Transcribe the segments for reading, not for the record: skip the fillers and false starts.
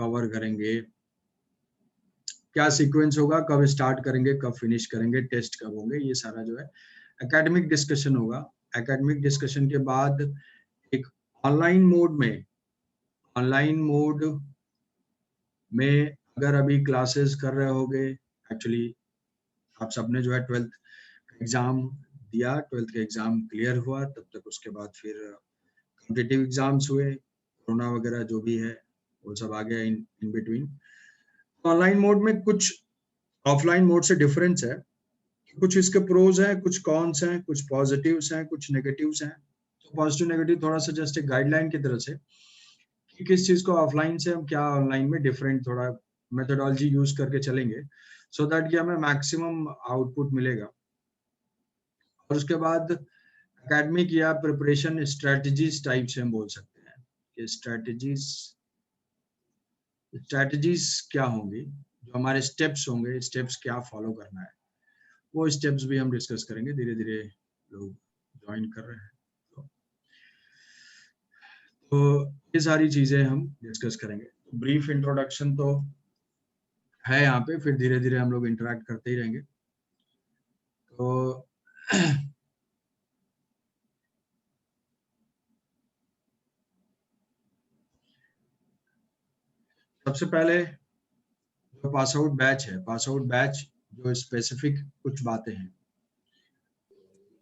Cover करेंगे, क्या sequence होगा, कब स्टार्ट करेंगे, कब फिनिश करेंगे, टेस्ट कब होंगे, ये सारा जो है एकेडमिक डिस्कशन होगा। एकेडमिक डिस्कशन के बाद एक ऑनलाइन मोड में अगर अभी क्लासेस कर रहे होगे, एक्चुअली आप सबने जो है 12th एग्जाम दिया, 12th के एग्जाम क्लियर हुआ, तब तक उसके बाद फिर कॉम्पिटिटिव एग्जाम्स हुए, कोरोना वगैरह जो भी है वो सब आ गया इन बिटवीन। ऑनलाइन मोड में कुछ ऑफलाइन मोड से डिफरेंस है, कुछ इसके प्रोज हैं, कुछ कॉन्स हैं, कुछ पॉजिटिव्स हैं, कुछ नेगेटिव्स हैं। तो पॉजिटिव नेगेटिव थोड़ा सा जस्ट एक गाइडलाइन की तरह से कि किस चीज को ऑफलाइन से हम क्या ऑनलाइन में डिफरेंट थोड़ा मेथोडोलॉजी यूज करके चलेंगे, सो दैट कि हमें मैक्सिमम आउटपुट मिलेगा। और उसके बाद एकेडमिक या प्रिपरेशन स्ट्रेटजीज टाइप से हम बोल सकते हैं कि स्ट्रेटजीज क्या होंगी, जो हमारे स्टेप्स होंगे, स्टेप्स क्या फॉलो करना है, वो स्टेप्स भी हम डिस्कस करेंगे। धीरे धीरे लोग ज्वाइन कर रहे हैं, तो ये सारी चीजें हम डिस्कस करेंगे। ब्रीफ इंट्रोडक्शन तो है यहाँ पे, फिर धीरे धीरे हम लोग इंटरेक्ट करते ही रहेंगे। तो सबसे पहले जो पास आउट बैच है, पास आउट बैच जो स्पेसिफिक कुछ बातें हैं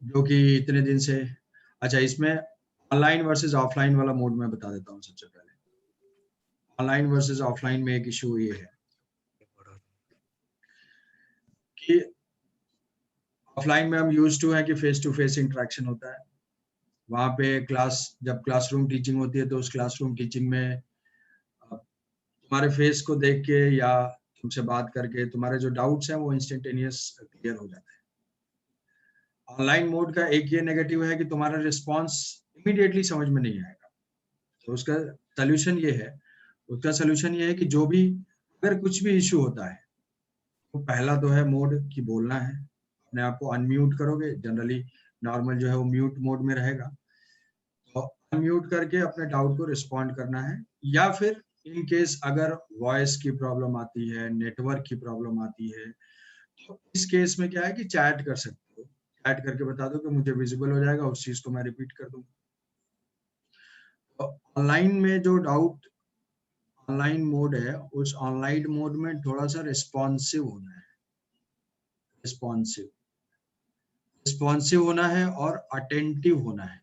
जो कि इतने दिन से, अच्छा इसमें ऑनलाइन वर्सेस ऑफलाइन वाला मोड में बता देता हूँ। सबसे पहले ऑनलाइन वर्सेस ऑफलाइन में एक इशू ये है कि ऑफलाइन में हम यूज टू है कि फेस टू फेस इंटरेक्शन होता है, वहाँ पे जब क्लासरूम टीचिंग होती है तो उस क्लासरूम टीचिंग में तुम्हारे फेस को देख के या तुमसे बात करके तुम्हारे जो डाउट्स हैं वो इंस्टेंटेनियस क्लियर हो जाते हैं। ऑनलाइन मोड का एक ये नेगेटिव है कि तुम्हारा रिस्पॉन्स इमीडिएटली समझ में नहीं आएगा। तो उसका सोल्यूशन ये है कि जो भी अगर कुछ भी इश्यू होता है तो पहला तो है मोड की बोलना है, अपने आप को अनम्यूट करोगे, जनरली नॉर्मल जो है वो म्यूट मोड में रहेगा, तो अनम्यूट करके अपने डाउट को रिस्पॉन्ड करना है। या फिर इन केस अगर वॉइस की प्रॉब्लम आती है, नेटवर्क की प्रॉब्लम आती है, तो इस केस में क्या है कि चैट कर सकते हो, चैट करके बता दो कि मुझे विजिबल हो जाएगा, उस चीज को मैं रिपीट कर दूंगा। तो ऑनलाइन में जो डाउट ऑनलाइन मोड है, उस ऑनलाइन मोड में थोड़ा सा रिस्पॉन्सिव होना है, रिस्पॉन्सिव होना है और अटेंटिव होना है।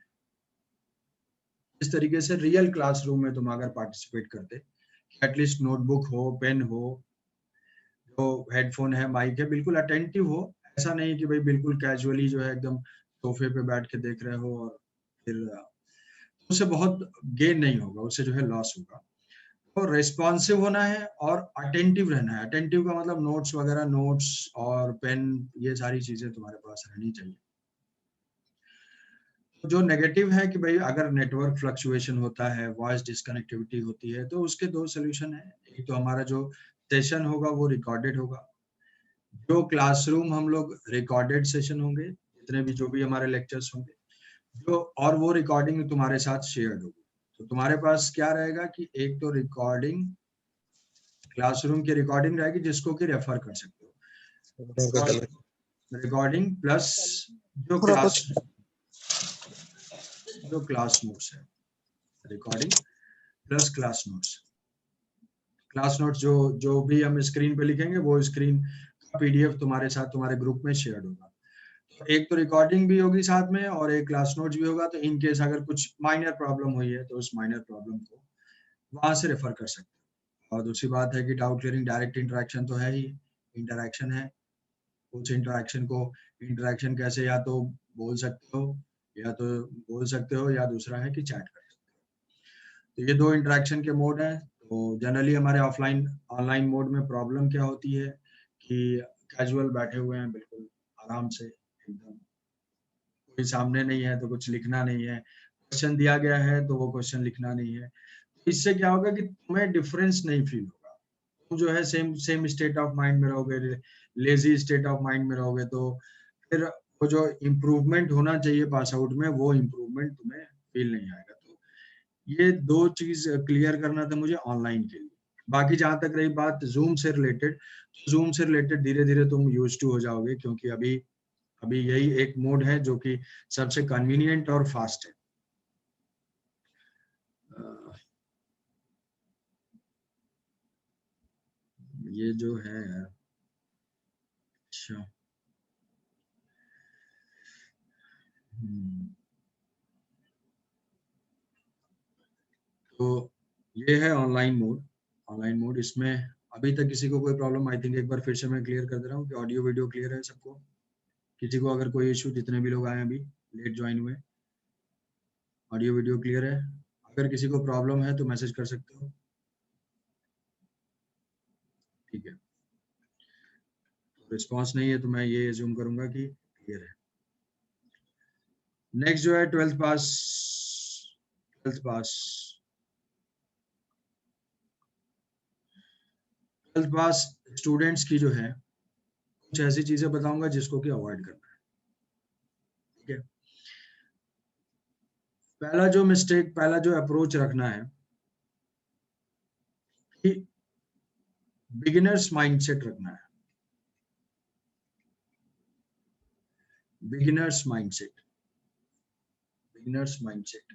इस तरीके से रियल क्लासरूम में तुम अगर पार्टिसिपेट करते, एटलीस्ट नोटबुक हो, पेन हो, जो हेडफोन है, माइक है, बिल्कुल अटेंटिव हो। ऐसा नहीं कि भाई बिल्कुल कैजुअली जो है एकदम सोफे पे बैठ के देख रहे हो, और फिर उससे बहुत गेन नहीं होगा, उससे जो है लॉस होगा। तो रेस्पॉन्सिव होना है और अटेंटिव रहना है। अटेंटिव का मतलब नोट्स और पेन, ये सारी चीजें तुम्हारे पास रहनी चाहिए। तो जो नेगेटिव है कि भाई अगर नेटवर्क फ्लक्चुएशन होता है, वॉइस डिस्कनेक्टिविटी होती है, तो उसके दो सोल्यूशन है। एक तो हमारा जो सेशन होगा वो रिकॉर्डेड होगा, जो क्लासरूम हम लोग रिकॉर्डेड सेशन होंगे, जितने भी जो भी हमारे लेक्चर्स होंगे, जो और वो रिकॉर्डिंग तुम्हारे साथ शेयर्ड होगी। तो तुम्हारे पास क्या रहेगा कि एक तो रिकॉर्डिंग, क्लासरूम की रिकॉर्डिंग रहेगी जिसको कि रेफर कर सकते हो, रिकॉर्डिंग प्लस जो क्लास नोट्स है, रिकॉर्डिंग प्लस क्लास नोट्स जो भी हम स्क्रीन पे लिखेंगे वो स्क्रीन का पीडीएफ तुम्हारे साथ तुम्हारे ग्रुप में शेयर होगा। तो एक तो रिकॉर्डिंग भी होगी साथ में और एक क्लास नोट्स भी होगा, तो इन केस अगर कुछ माइनर प्रॉब्लम हुई है तो उस माइनर प्रॉब्लम को वहां से रेफर कर सकते हो। और दूसरी बात है कि डाउट क्लियरिंग डायरेक्ट इंटरेक्शन तो है ही, इंटरेक्शन है। कुछ इंटरेक्शन कैसे, या तो बोल सकते हो या दूसरा है कि चैट कर सकते हो। तो ये दो इंटरेक्शन के मोड हैं। तो जनरली हमारे ऑनलाइन मोड में प्रॉब्लम क्या होती है कि कैजुअल बैठे हुए हैं, बिल्कुल आराम से, एकदम कोई सामने नहीं है तो कुछ लिखना नहीं है, क्वेश्चन दिया गया है तो वो क्वेश्चन लिखना नहीं है। इससे क्या होगा कि तुम्हें डिफरेंस नहीं फील होगा, तुम जो है सेम स्टेट ऑफ माइंड में रहोगे, लेजी स्टेट ऑफ माइंड में रहोगे, तो फिर वो जो इम्प्रूवमेंट होना चाहिए पास आउट में, वो इम्प्रूवमेंट तुम्हें फील नहीं आएगा। तो ये दो चीज क्लियर करना था मुझे ऑनलाइन के लिए। बाकी जहां तक रही बात जूम से रिलेटेड, तो जूम से रिलेटेड धीरे धीरे तुम यूज टू हो जाओगे, क्योंकि अभी अभी यही एक मोड है जो कि सबसे कन्वीनियंट और फास्ट है। ये जो है यार, अच्छा तो ये है ऑनलाइन मोड। ऑनलाइन मोड इसमें अभी तक किसी को कोई प्रॉब्लम, आई थिंक एक बार फिर से मैं क्लियर कर दे रहा हूँ कि ऑडियो वीडियो क्लियर है सबको। किसी को अगर कोई इशू, जितने भी लोग आए अभी लेट ज्वाइन हुए, ऑडियो वीडियो क्लियर है? अगर किसी को प्रॉब्लम है तो मैसेज कर सकते हो। ठीक है, रिस्पांस नहीं है तो मैं ये एज्यूम करूंगा कि क्लियर है। नेक्स्ट जो है 12th पास। 12th पास 12th पास स्टूडेंट्स की जो है, कुछ ऐसी चीजें बताऊंगा जिसको कि अवॉइड करना है। ठीक है, पहला जो अप्रोच रखना है कि बिगिनर्स माइंडसेट रखना है। बिगिनर्स माइंडसेट, बिगिनर्स माइंडसेट,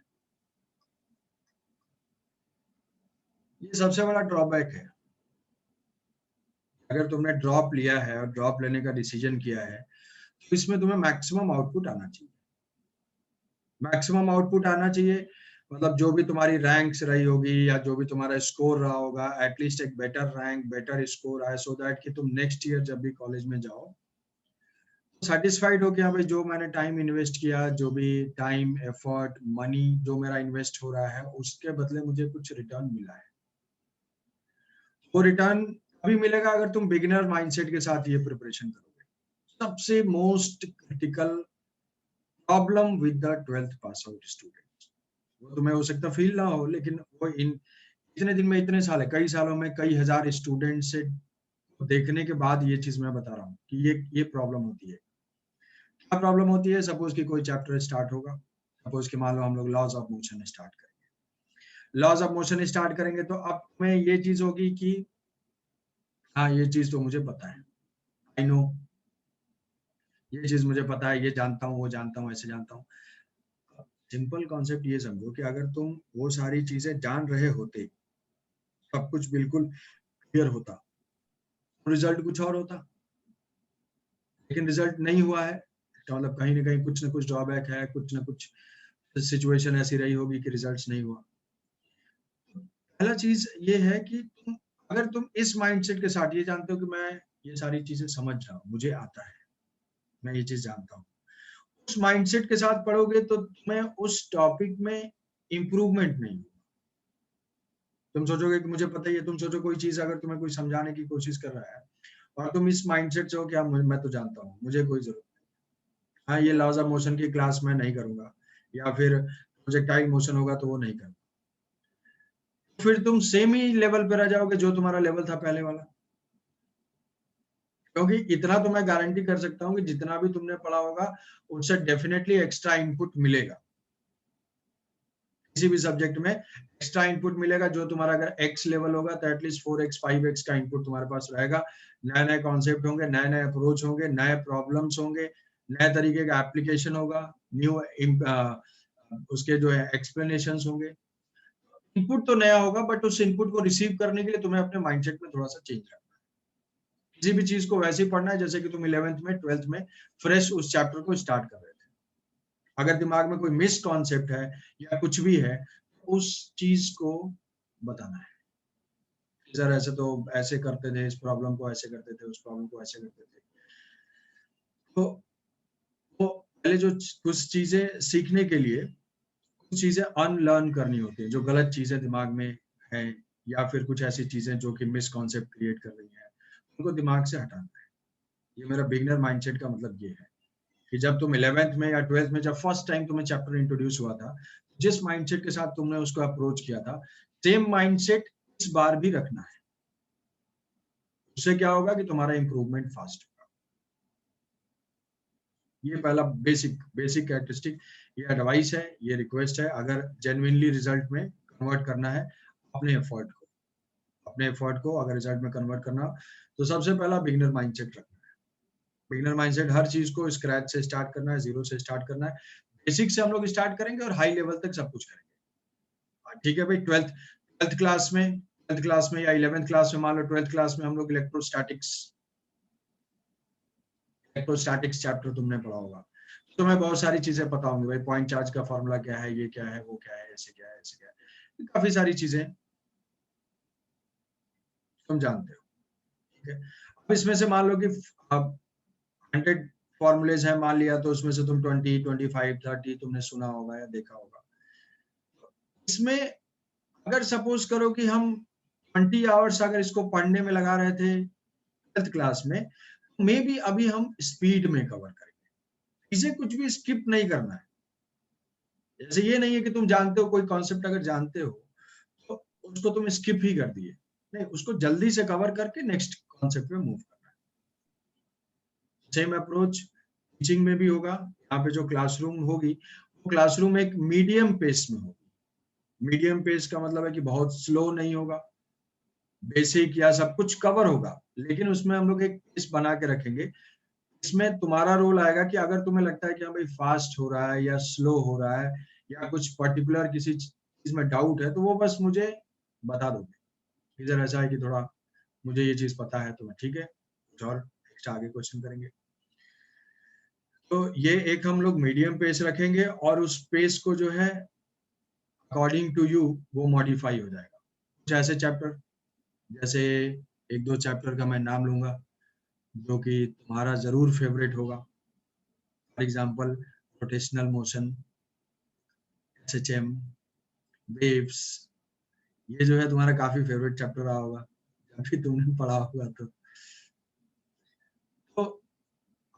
ये सबसे बड़ा ड्रॉबैक है। अगर तुमने ड्रॉप लिया है और ड्रॉप लेने का डिसीजन किया है, तो इसमें तुम्हें मैक्सिमम आउटपुट आना चाहिए। मैक्सिमम आउटपुट आना चाहिए, मतलब जो भी तुम्हारी रैंक्स रही होगी या जो भी तुम्हारा स्कोर रहा होगा, एटलीस्ट एक बेटर रैंक, बेटर स्कोर आए, सो दैट कि तुम नेक्स्ट ईयर जब भी कॉलेज में जाओ सेटिस्फाइड हो कि हाँ भाई, जो मैंने टाइम इन्वेस्ट किया, जो भी टाइम एफर्ट मनी जो मेरा इन्वेस्ट हो रहा है, उसके बदले मुझे कुछ रिटर्न मिला है। वो रिटर्न अभी मिलेगा अगर तुम बिगिनर माइंडसेट के साथ ये प्रिपरेशन करोगे। सबसे most critical problem with the 12th pass out student, वो तुम्हें हो सकता फील ना हो, लेकिन वो इन इतने दिन में, इतने साल है, कई सालों में कई हजार स्टूडेंट से देखने के बाद ये चीज मैं बता रहा हूँ कि ये प्रॉब्लम होती है। क्या प्रॉब्लम होती है? सपोज कि कोई चैप्टर स्टार्ट होगा, सपोज कि मान लो हम लोग लॉज ऑफ मोशन स्टार्ट करेंगे। लॉज ऑफ मोशन स्टार्ट करेंगे तो अब में ये चीज होगी कि हाँ, ये चीज तो मुझे पता है, आई नो, ये चीज मुझे पता है, ये जानता हूँ, वो जानता हूँ, ऐसे जानता हूँ। सिंपल कॉन्सेप्ट ये समझो कि अगर तुम वो सारी चीजें जान रहे होते, सब कुछ बिल्कुल क्लियर होता, तो रिजल्ट कुछ और होता। लेकिन रिजल्ट नहीं हुआ है, तो मतलब कहीं ना कुछ ड्रॉबैक है, कुछ ना कुछ सिचुएशन ऐसी रही होगी कि रिजल्ट्स नहीं हुआ। पहला चीज ये है कि अगर तुम इस माइंडसेट के साथ ये जानते हो कि मैं ये सारी चीजें समझ रहा हूँ, मुझे आता है, मैं ये चीज जानता हूँ, उस माइंडसेट के साथ पढ़ोगे तो तुम्हें उस टॉपिक में इम्प्रूवमेंट नहीं होगा। तुम सोचोगे कि मुझे पता ही है। तुम सोचो कोई चीज अगर तुम्हें कोई समझाने की कोशिश कर रहा है और तुम इस माइंडसेट से हो कि हाँ, मैं तो जानता हूँ, मुझे कोई जरूरत नहीं, हाँ ये लॉज ऑफ मोशन की क्लास में नहीं करूंगा, या फिर प्रोजेक्टाइल मोशन होगा तो वो नहीं करूंगा, फिर तुम सेम ही लेवल पे रह जाओगे जो तुम्हारा लेवल था पहले वाला। क्योंकि इतना तो मैं गारंटी कर सकता हूँ कि जितना भी तुमने पढ़ा होगा, उससे डेफिनेटली एक्स्ट्रा इनपुट मिलेगा। किसी भी सब्जेक्ट में एक्स्ट्रा इनपुट मिलेगा। जो तुम्हारा अगर एक्स लेवल होगा तो एटलीस्ट 4x 5x का इनपुट तुम्हारे पास रहेगा। नए नए कॉन्सेप्ट होंगे, नए नए अप्रोच होंगे, नए प्रॉब्लम्स होंगे, नए तरीके का एप्लीकेशन होगा, न्यू उसके जो है एक्सप्लेनेशन होंगे। इनपुट तो नया होगा, बट उस इनपुट को रिसीव करने के लिए तुम्हें अपने माइंडसेट में थोड़ा सा चेंज करना है। किसी भी चीज को वैसे ही पढ़ना है जैसे कि तुम 11th में 12th में फ्रेश उस चैप्टर को स्टार्ट कर रहे थे। अगर दिमाग में कोई मिस कॉन्सेप्ट है या कुछ भी है, उस चीज को बताना है। सर ऐसे तो ऐसे करते थे, इस प्रॉब्लम को ऐसे करते थे, उस प्रॉब्लम को ऐसे करते थे। तो वो पहले जो कुछ चीजें सीखने के लिए कुछ चीजें अनलर्न करनी होती है, जो गलत चीजें दिमाग में है, या फिर कुछ ऐसी चीजें जो कि मिस कॉन्सेप्ट क्रिएट कर रही है, उनको दिमाग से हटाना है। ये मेरा बिगनर माइंडसेट का मतलब ये है कि जब तुम 11th में या 12th में जब फर्स्ट टाइम तुम्हें चैप्टर इंट्रोड्यूस हुआ था, जिस माइंडसेट के साथ तुमने उसको अप्रोच किया था, सेम माइंडसेट इस बार भी रखना है। उससे क्या होगा कि तुम्हारा इंप्रूवमेंट फास्ट होगा। ये पहला बेसिक बेसिक कैरेक्टरिस्टिक, ये एडवाइस है, ये रिक्वेस्ट है। अगर जेन्युइनली रिजल्ट में कन्वर्ट करना है अपने अपने एफर्ट को अगर रिजल्ट में कन्वर्ट करना हो, तो सबसे पहला बिगिनर माइंडसेट रखना है। बिगिनर माइंडसेट, हर चीज को स्क्रैच से स्टार्ट करना है, जीरो से स्टार्ट करना है। बेसिक से हम लोग स्टार्ट करेंगे और हाई लेवल तक सब कुछ करेंगे। ठीक है भाई। ट्वेल्थ क्लास में या 11th क्लास में, मान लो 12th क्लास में हम लोग इलेक्ट्रोस्टैटिक्स चैप्टर तुमने पढ़ा होगा, तुम्हें बहुत सारी चीजें पता होंगी भाई। पॉइंट चार्ज का फॉर्मूला क्या है, ये क्या है, वो क्या है, ऐसे क्या है, ऐसे क्या है, काफी सारी चीजें तुम जानते हो। ठीक है। अब इसमें से मान लो कि 100 फॉर्मूलेज हैं मान लिया, तो उसमें से तुम 20, 25, 30 तुमने सुना होगा या देखा होगा। इसमें अगर सपोज करो कि हम 20 आवर्स अगर इसको पढ़ने में लगा रहे थे 12th क्लास में, मे बी अभी हम स्पीड में कवर करेंगे। इसे कुछ भी स्किप नहीं करना है। जैसे ये नहीं है कि तुम जानते हो कोई कॉन्सेप्ट, अगर जानते हो तो उसको तुम स्किप ही कर दिए, नहीं, उसको जल्दी से कवर करके नेक्स्ट कॉन्सेप्ट में मूव करना है। सेम अप्रोच टीचिंग में भी होगा। यहाँ पे जो क्लासरूम होगी, वो क्लासरूम एक मीडियम पेस में होगी। मीडियम पेस का मतलब है कि बहुत स्लो नहीं होगा, बेसिक या सब कुछ कवर होगा, लेकिन उसमें हम लोग एक पेस बना के रखेंगे। इसमें तुम्हारा रोल आएगा कि अगर तुम्हें लगता है कि हाँ भाई फास्ट हो रहा है या स्लो हो रहा है या कुछ पर्टिकुलर किसी चीज में डाउट है, तो वो बस मुझे बता दोगे। इधर ऐसा है कि थोड़ा मुझे ये चीज पता है, तो मैं ठीक है कुछ और एक्स्ट्रा आगे क्वेश्चन करेंगे। तो ये एक हम लोग मीडियम पेस रखेंगे, और उस पेस को जो है अकॉर्डिंग टू यू वो मॉडिफाई हो जाएगा। कुछ ऐसे चैप्टर, जैसे एक दो चैप्टर का मैं नाम लूंगा जो कि तुम्हारा जरूर फेवरेट होगा। For example rotational motion, SHM, waves, ये जो है तुम्हारा काफी फेवरेट चैप्टर रहा होगा जब भी तुमने पढ़ा होगा। तो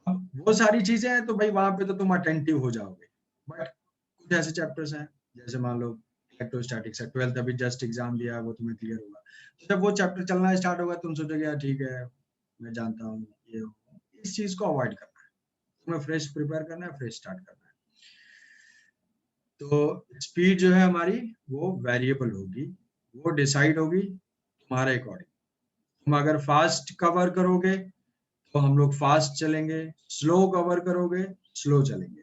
अब वो सारी चीजें हैं, तो भाई वहां पे तो तुम अटेंटिव हो जाओगे। बट कुछ ऐसे चैप्टर्स हैं, जैसे मान लो इलेक्ट्रोस्टैटिक्स है, 12th अभी जस्ट एग्जाम दिया, वो तुम्हें क्लियर होगा। तो जब वो चैप्टर चलना स्टार्ट होगा, तुम सोचोगे यार ठीक है मैं जानता हूँ ये, इस चीज को अवॉइड करना है। तुम्हें फ्रेश प्रिपेयर करना है, फ्रेश स्टार्ट करना है। तो स्पीड जो है हमारी वो वेरिएबल होगी, वो डिसाइड होगी तुम्हारे अकॉर्डिंग। तुम अगर फास्ट कवर करोगे तो हम लोग फास्ट चलेंगे, स्लो कवर करोगे स्लो चलेंगे।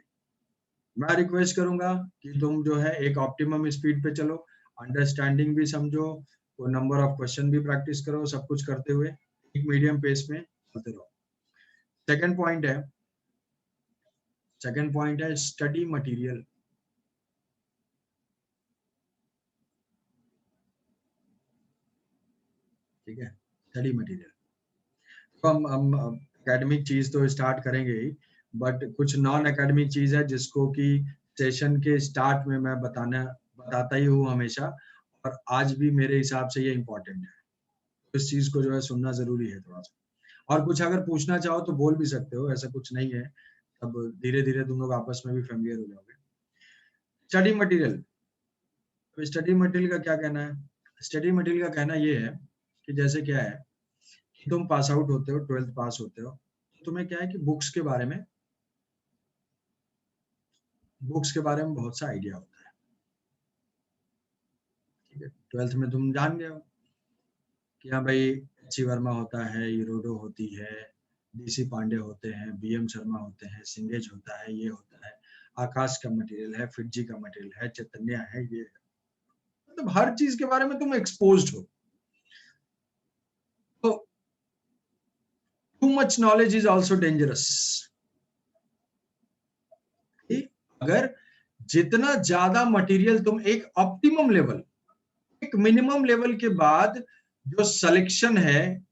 मैं रिक्वेस्ट करूंगा कि तुम जो है एक ऑप्टिमम स्पीड पे चलो, अंडरस्टैंडिंग भी समझो, वो नंबर ऑफ क्वेश्चन भी प्रैक्टिस करो, सब कुछ करते हुए एक मीडियम पेस में चलते रहो। सेकंड पॉइंट है स्टडी मटेरियल। ठीक है, स्टडी मटेरियल। तो हम एकेडमिक चीज तो स्टार्ट करेंगे ही, बट कुछ नॉन एकेडमिक चीज है जिसको कि सेशन के स्टार्ट में मैं बताता ही हूँ हमेशा, और आज भी मेरे हिसाब से ये इम्पोर्टेंट है। तो इस चीज को जो है सुनना जरूरी है थोड़ा सा। और कुछ अगर पूछना चाहो तो बोल भी सकते हो, ऐसा कुछ नहीं है। अब धीरे धीरे तुम लोग आपस में भी फेमिलियर हो जाओगे। स्टडी मटेरियल, तो स्टडी मटेरियल का क्या कहना है? स्टडी मटेरियल का कहना ये है कि जैसे क्या है, तुम पास आउट होते हो, 12th पास होते हो, तो तुम्हें क्या है कि बुक्स के बारे में बहुत सा आइडिया होता है। ठीक है, 12th में तुम जान गए हो कि हाँ भाई एच वर्मा होता है, यूरोडो होती है, डीसी पांडे होते हैं, बीएम शर्मा होते हैं, सिंगेज होता है, ये होता है, आकाश का मटेरियल है, फिटजी का मटेरियल है, चैतन्य है, ये है। मतलब हर चीज के बारे में तुम एक्सपोज्ड हो। तो too much knowledge is also dangerous. अगर जितना ज्यादा मटेरियल तुम एक ऑप्टिमम लेवल, एक मिनिमम लेवल के बाद जो सिलेक्शन है,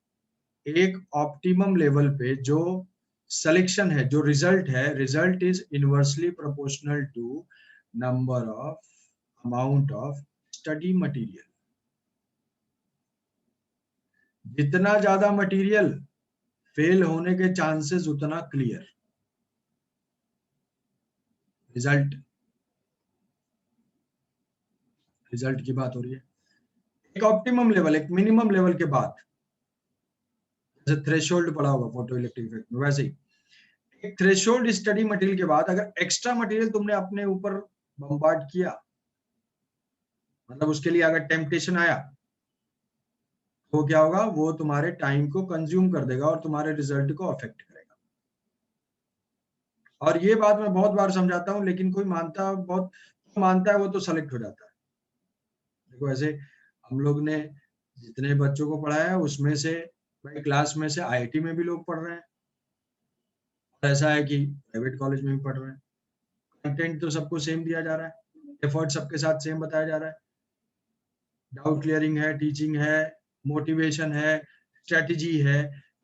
एक ऑप्टिमम लेवल पे जो सिलेक्शन है, जो रिजल्ट है, result is inversely proportional to number of amount of study material. जितना ज्यादा मटेरियल, फेल होने के चांसेस उतना क्लियर। रिजल्ट रिजल्ट की बात हो रही है। एक ऑप्टिमम लेवल, एक मिनिमम लेवल के बाद, जैसे थ्रेशोल्ड पड़ा होगा फोटो इलेक्ट्रिक इफेक्ट में, वैसे ही एक थ्रेशोल्ड स्टडी मटेरियल के बाद अगर एक्स्ट्रा मटेरियल तुमने अपने ऊपर बम्बार्ड किया, मतलब उसके लिए अगर टेम्पटेशन आया, वो क्या होगा, वो तुम्हारे टाइम को कंज्यूम कर देगा और तुम्हारे रिजल्ट को अफेक्ट करेगा। और ये बात मैं बहुत बार समझाता हूँ, लेकिन कोई मानता है वो तो सेलेक्ट हो जाता है। देखो ऐसे हम लोग ने जितने बच्चों को पढ़ाया है उसमें से भाई क्लास में से आईआईटी में भी लोग पढ़ रहे हैं, ऐसा है कि प्राइवेट कॉलेज में भी पढ़ रहे हैं। कंटेंट तो सबको सेम दिया जा रहा है, एफर्ट सबके साथ सेम बताया जा रहा है, डाउट क्लियरिंग है, टीचिंग है, मोटिवेशन है, स्ट्रेटजी है,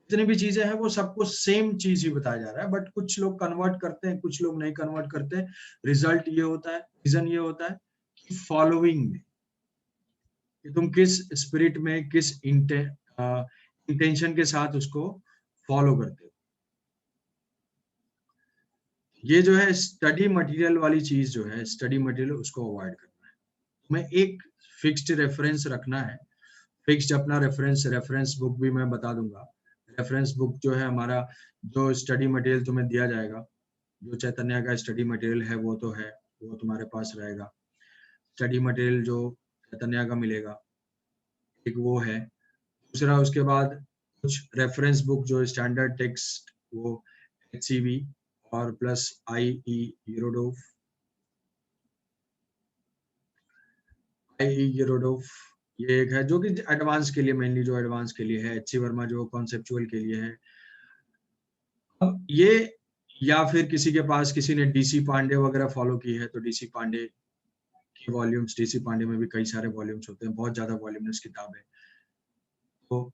जितनी भी चीजें हैं वो सबको सेम चीज ही बताया जा रहा है। बट कुछ लोग कन्वर्ट करते हैं, कुछ लोग नहीं कन्वर्ट करते। रिजल्ट ये होता है, रीजन ये होता है कि फॉलोइंग में, कि तुम किस स्पिरिट में, किस इंटेंशन के साथ उसको फॉलो करते हो। ये जो है स्टडी मटेरियल वाली चीज जो है, स्टडी मटेरियल उसको अवॉइड करना है। तुम्हें एक फिक्स्ड रेफरेंस रखना है, फिक्स्ड अपना रेफरेंस बुक भी मैं बता दूंगा। रेफरेंस बुक जो है हमारा, जो स्टडी मटेरियल तुम्हें दिया जाएगा, जो चैतन्य का स्टडी मटेरियल है वो तो है, वो तुम्हारे पास रहेगा। स्टडी मटेरियल जो चैतन्य का मिलेगा, एक वो है। दूसरा उसके बाद कुछ रेफरेंस बुक जो स्टैंडर्ड टेक्स्ट, वो HCV और प्लस IE यूरोडोफ, ये एक है जो कि एडवांस के लिए, मेनली जो एडवांस के लिए है। HC वर्मा जो कॉन्सेप्चुअल के लिए है। अब ये, या फिर किसी के पास किसी ने DC पांडे वगैरह फॉलो की है तो DC पांडे की वॉल्यूम्स, DC पांडे में भी कई सारे वॉल्यूम्स होते हैं, बहुत ज्यादा वॉल्यूमिनस किताब है। तो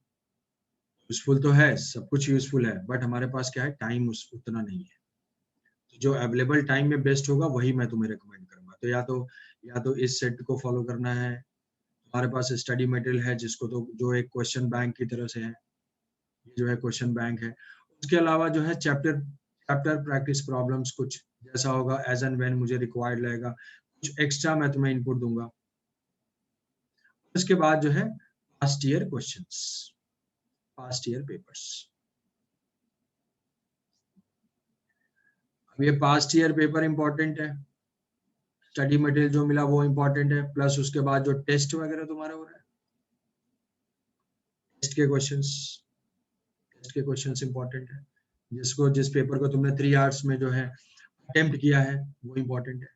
यूजफुल तो है, सब कुछ यूजफुल है, बट हमारे पास क्या है, टाइम उस उतना नहीं है। तो जो अवेलेबल टाइम में बेस्ट होगा वही मैं तुम्हें रिकमेंड करूंगा। तो या तो इस सेट को फॉलो करना है, हमारे पास स्टडी मटेरियल है जिसको, तो जो एक क्वेश्चन बैंक की तरह से है, ये जो है क्वेश्चन बैंक है। उसके अलावा जो है चैप्टर चैप्टर प्रैक्टिस प्रॉब्लम्स कुछ जैसा होगा, एज एंड व्हेन मुझे रिक्वायर्ड लगेगा, कुछ एक्स्ट्रा मैं तुम्हें इनपुट दूंगा। उसके बाद जो है past year questions, past year papers. अब ये पास्ट ईयर पेपर इंपॉर्टेंट है, स्टडी मटेरियल जो मिला वो इंपॉर्टेंट है, प्लस उसके बाद जो टेस्ट वगैरह तुम्हारे हो रहे हैं, टेस्ट के क्वेश्चंस, टेस्ट के क्वेश्चंस इंपॉर्टेंट है। जिस पेपर को तुमने 3 आवर्स में जो है अटेम्प्ट किया है वो इंपॉर्टेंट है।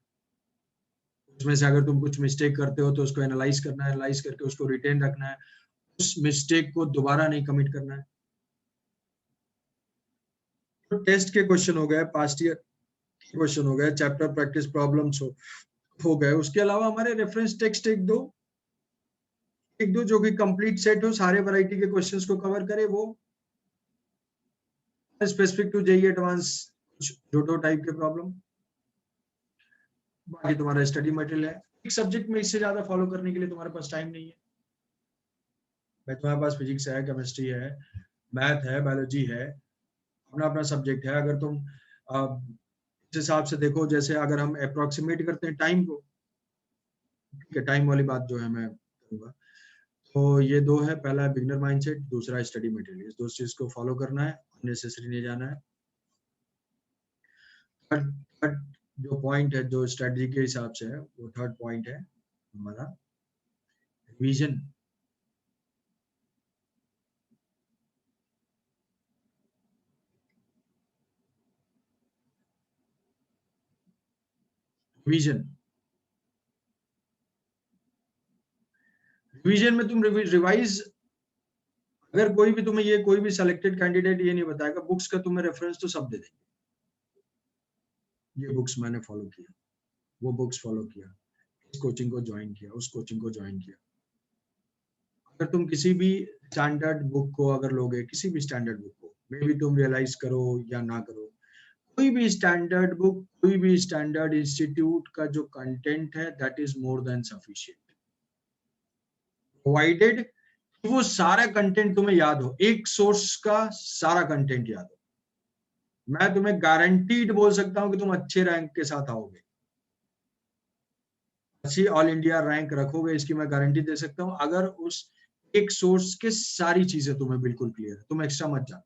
उसमें से अगर तुम कुछ मिस्टेक करते हो तो उसको एनालाइज करना है, एनालाइज करके उसको रिटेन रखना है, उस मिस्टेक को दोबारा नहीं कमिट करना है। तो टेस्ट के क्वेश्चन हो गए, पास्ट ईयर क्वेश्चन हो गए, चैप्टर प्रैक्टिस प्रॉब्लम्स हो गए। उसके अलावा हमारे रेफरेंस टेक्स्ट एक दो जो कि कंप्लीट सेट हो, सारे वैरायटी के क्वेश्चंस को कवर करे, वो स्पेसिफिक टू जेईई एडवांस, कुछ दो टाइप के प्रॉब्लम। बाकी तुम्हारा स्टडी मटेरियल है। एक सब्जेक्ट में इससे ज्यादा फॉलो करने के लिए तुम्हारे पास टाइम नहीं है भाई। तुम्हारे पास फिजिक्स है, केमिस्ट्री है, मैथ है, बायोलॉजी है, अपना अपना सब्जेक्ट है। अगर तुम इस हिसाब से देखो, जैसे अगर हम अप्रोक्सीमेट करते हैं टाइम को, ठीक है, टाइम वाली बात जो है मैं करूंगा। तो ये दो है, पहला है बिगनर माइंडसेट, दूसरा स्टडी मटेरियल। इस दो चीज को फॉलो करना है, अननेसेसरी नहीं जाना है। थर्ड जो पॉइंट है, जो स्ट्रेटजी के हिसाब से है, वो थर्ड पॉइंट है हमारा रिवीजन। रिवीजन रिवीजन में तुम रिवाइज, अगर कोई भी तुम्हें, ये कोई भी सिलेक्टेड कैंडिडेट ये नहीं बताएगा, बुक्स का तुम्हें रेफरेंस तो सब दे देंगे, ये बुक्स मैंने फॉलो किया, वो बुक्स फॉलो किया, इस कोचिंग को ज्वाइन किया, उस कोचिंग को ज्वाइन किया। अगर तुम किसी भी स्टैंडर्ड बुक को अगर लोगे, किसी भी स्टैंडर्ड बुक को, मे भी तुम रियलाइज करो या ना करो, कोई भी स्टैंडर्ड बुक, कोई भी स्टैंडर्ड इंस्टीट्यूट का जो कंटेंट है, that is more than sufficient, provided कि वो सारा कंटेंट तुम्हें याद हो, एक सोर्स का सारा कंटेंट याद हो। मैं तुम्हें गारंटीड बोल सकता हूं कि तुम अच्छे रैंक के साथ आओगे, अच्छी ऑल इंडिया रैंक रखोगे, इसकी मैं गारंटी दे सकता हूं, अगर उस एक सोर्स के सारी चीजें तुम्हें बिल्कुल क्लियर है, तुम एक्स्ट्रा मत जानो।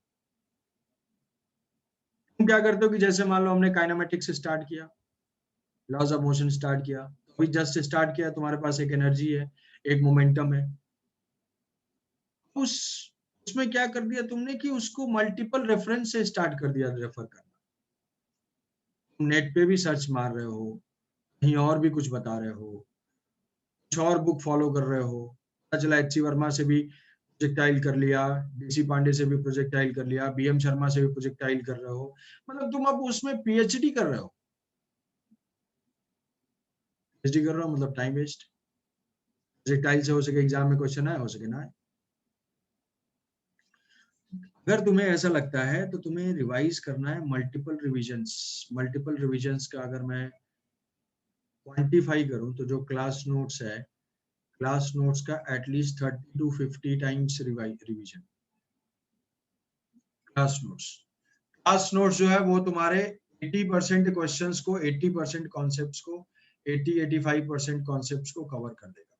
तुम क्या करते हो कि जैसे मान लो हमने काइनेमेटिक्स स्टार्ट किया, लॉज ऑफ मोशन स्टार्ट किया, अभी जस्ट स्टार्ट किया, तुम्हारे पास एक एनर्जी है, एक मोमेंटम है, उस उसमें क्या कर दिया तुमने कि उसको मल्टीपल रेफरेंस से स्टार्ट कर दिया रेफर करना। तुम नेट पे भी सर्च मार रहे हो, कहीं और भी कुछ बता रहे हो, कुछ और बुक फॉलो कर रहे हो। पता चला एच सी वर्मा से भी प्रोजेक्टाइल कर लिया, डीसी पांडे से भी प्रोजेक्टाइल कर लिया, बीएम शर्मा से भी प्रोजेक्टाइल कर रहे हो, मतलब तुम अब उसमें पीएचडी कर रहे हो। पीएचडी कर रहे हो मतलब टाइम वेस्ट। प्रोजेक्टाइल से हो सके एग्जाम में क्वेश्चन आए, हो सके ना आए। अगर तुम्हें ऐसा लगता है तो तुम्हें रिवाइज करना है मल्टीपल रिविजन्स। मल्टीपल रिविजन्स का अगर मैं क्वांटिफाई करूं तो जो क्लास नोट्स है, क्लास नोट्स का at least 30 to 50 times revision. Class notes जो है वो तुम्हारे 80% क्वेश्चंस को, 80% कॉन्सेप्ट्स को, 80-85% कॉन्सेप्ट्स को कवर कर देगा।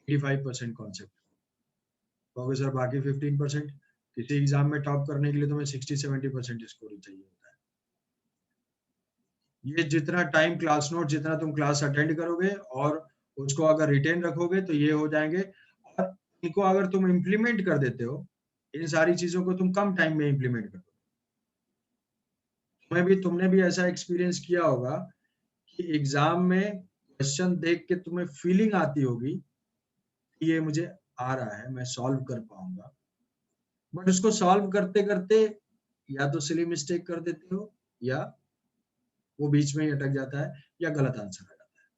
85% कॉन्सेप्ट। तो सर बाकी 15%, किसी एग्जाम में टॉप करने के लिए तुम्हें 60-70% स्कोर चाहिए होता है। ये जितना टाइम क्लास नोट, जितना तुम क्लास अटेंड करोगे और उसको अगर रिटेन रखोगे तो ये हो जाएंगे। और इनको अगर तुम इम्प्लीमेंट कर देते हो, इन सारी चीजों को तुम कम टाइम में इम्प्लीमेंट कर दो। तुमने भी ऐसा एक्सपीरियंस किया होगा कि एग्जाम में क्वेश्चन देख के तुम्हें फीलिंग आती होगी कि ये मुझे आ रहा है, मैं सॉल्व कर पाऊंगा, बट उसको सॉल्व करते करते या तो सिली मिस्टेक कर देते हो, या वो बीच में ही अटक जाता है, या गलत आंसर आ जाता है।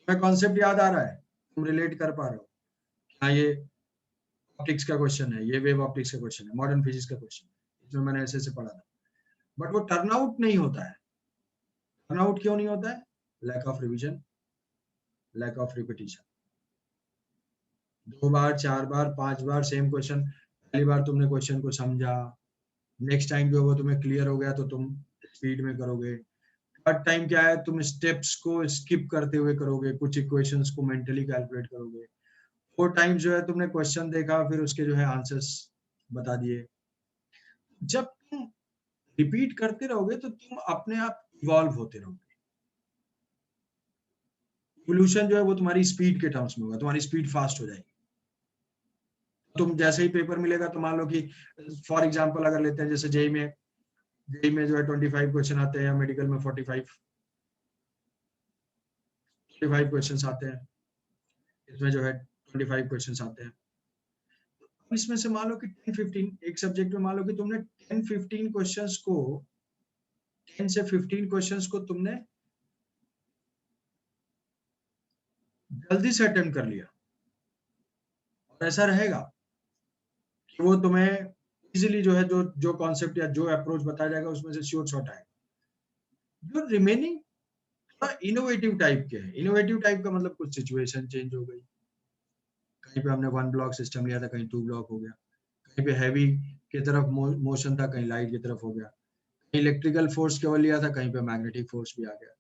तुम्हें कॉन्सेप्ट याद आ रहा है, तुम रिलेट कर पा रहे हो, हाँ ये ऑप्टिक्स का क्वेश्चन है, ये वेव ऑप्टिक्स का क्वेश्चन है, मॉडर्न फिजिक्स का क्वेश्चन है, इसमें मैंने ऐसे ऐसे पढ़ा था, बट वो टर्न आउट नहीं होता है। टर्न आउट क्यों नहीं होता है? Lack of revision, lack of repetition. 2 बार, 4 बार, 5 बार सेम क्वेश्चन, पहली बार तुमने क्वेश्चन को समझा, नेक्स्ट टाइम जो वो तुम्हें क्लियर हो गया तो तुम स्पीड में करोगे। थर्ड टाइम क्या है, तुम स्टेप्स को स्किप करते हुए करोगे, कुछ इक्वेशंस को मेंटली कैलकुलेट करोगे। 4 टाइम जो है तुमने क्वेश्चन देखा, फिर उसके जो है आंसर्स बता दिए। जब तुम रिपीट करते रहोगे तो तुम अपने आप इवॉल्व होते रहोगे। इवोल्यूशन जो है वो तुम्हारी स्पीड के टर्म्स में होगा, तुम्हारी स्पीड फास्ट हो जाएगी। तुम जैसे ही पेपर मिलेगा तो मान लो कि फॉर एग्जांपल अगर लेते हैं जैसे जेई में जो है 25 क्वेश्चन आते हैं, या मेडिकल में 45 क्वेश्चन आते हैं, इसमें जो है 25 क्वेश्चन आते हैं। इसमें से मान लो कि 10-15 एक सब्जेक्ट में, मान लो कि तुमने 10-15 क्वेश्चंस को, 10 से 15 क्वेश्चंस को तुमने जल्दी से अटेम्प्ट कर लिया, और ऐसा रहेगा कि वो तुम्हें इजीली जो है, जो कॉन्सेप्ट या जो अप्रोच बताया जाएगा उसमें से श्योर शॉट आएगा। जो रिमेनिंग थोड़ा इनोवेटिव टाइप के हैं, इनोवेटिव टाइप का मतलब कुछ सिचुएशन चेंज हो गई, कहीं पे हमने 1 ब्लॉक सिस्टम लिया था, कहीं 2 ब्लॉक हो गया, कहीं पे हैवी की तरफ मोशन था, कहीं लाइट की तरफ हो गया, कहीं इलेक्ट्रिकल फोर्स केवल लिया था, कहीं पे मैग्नेटिक फोर्स भी आ गया,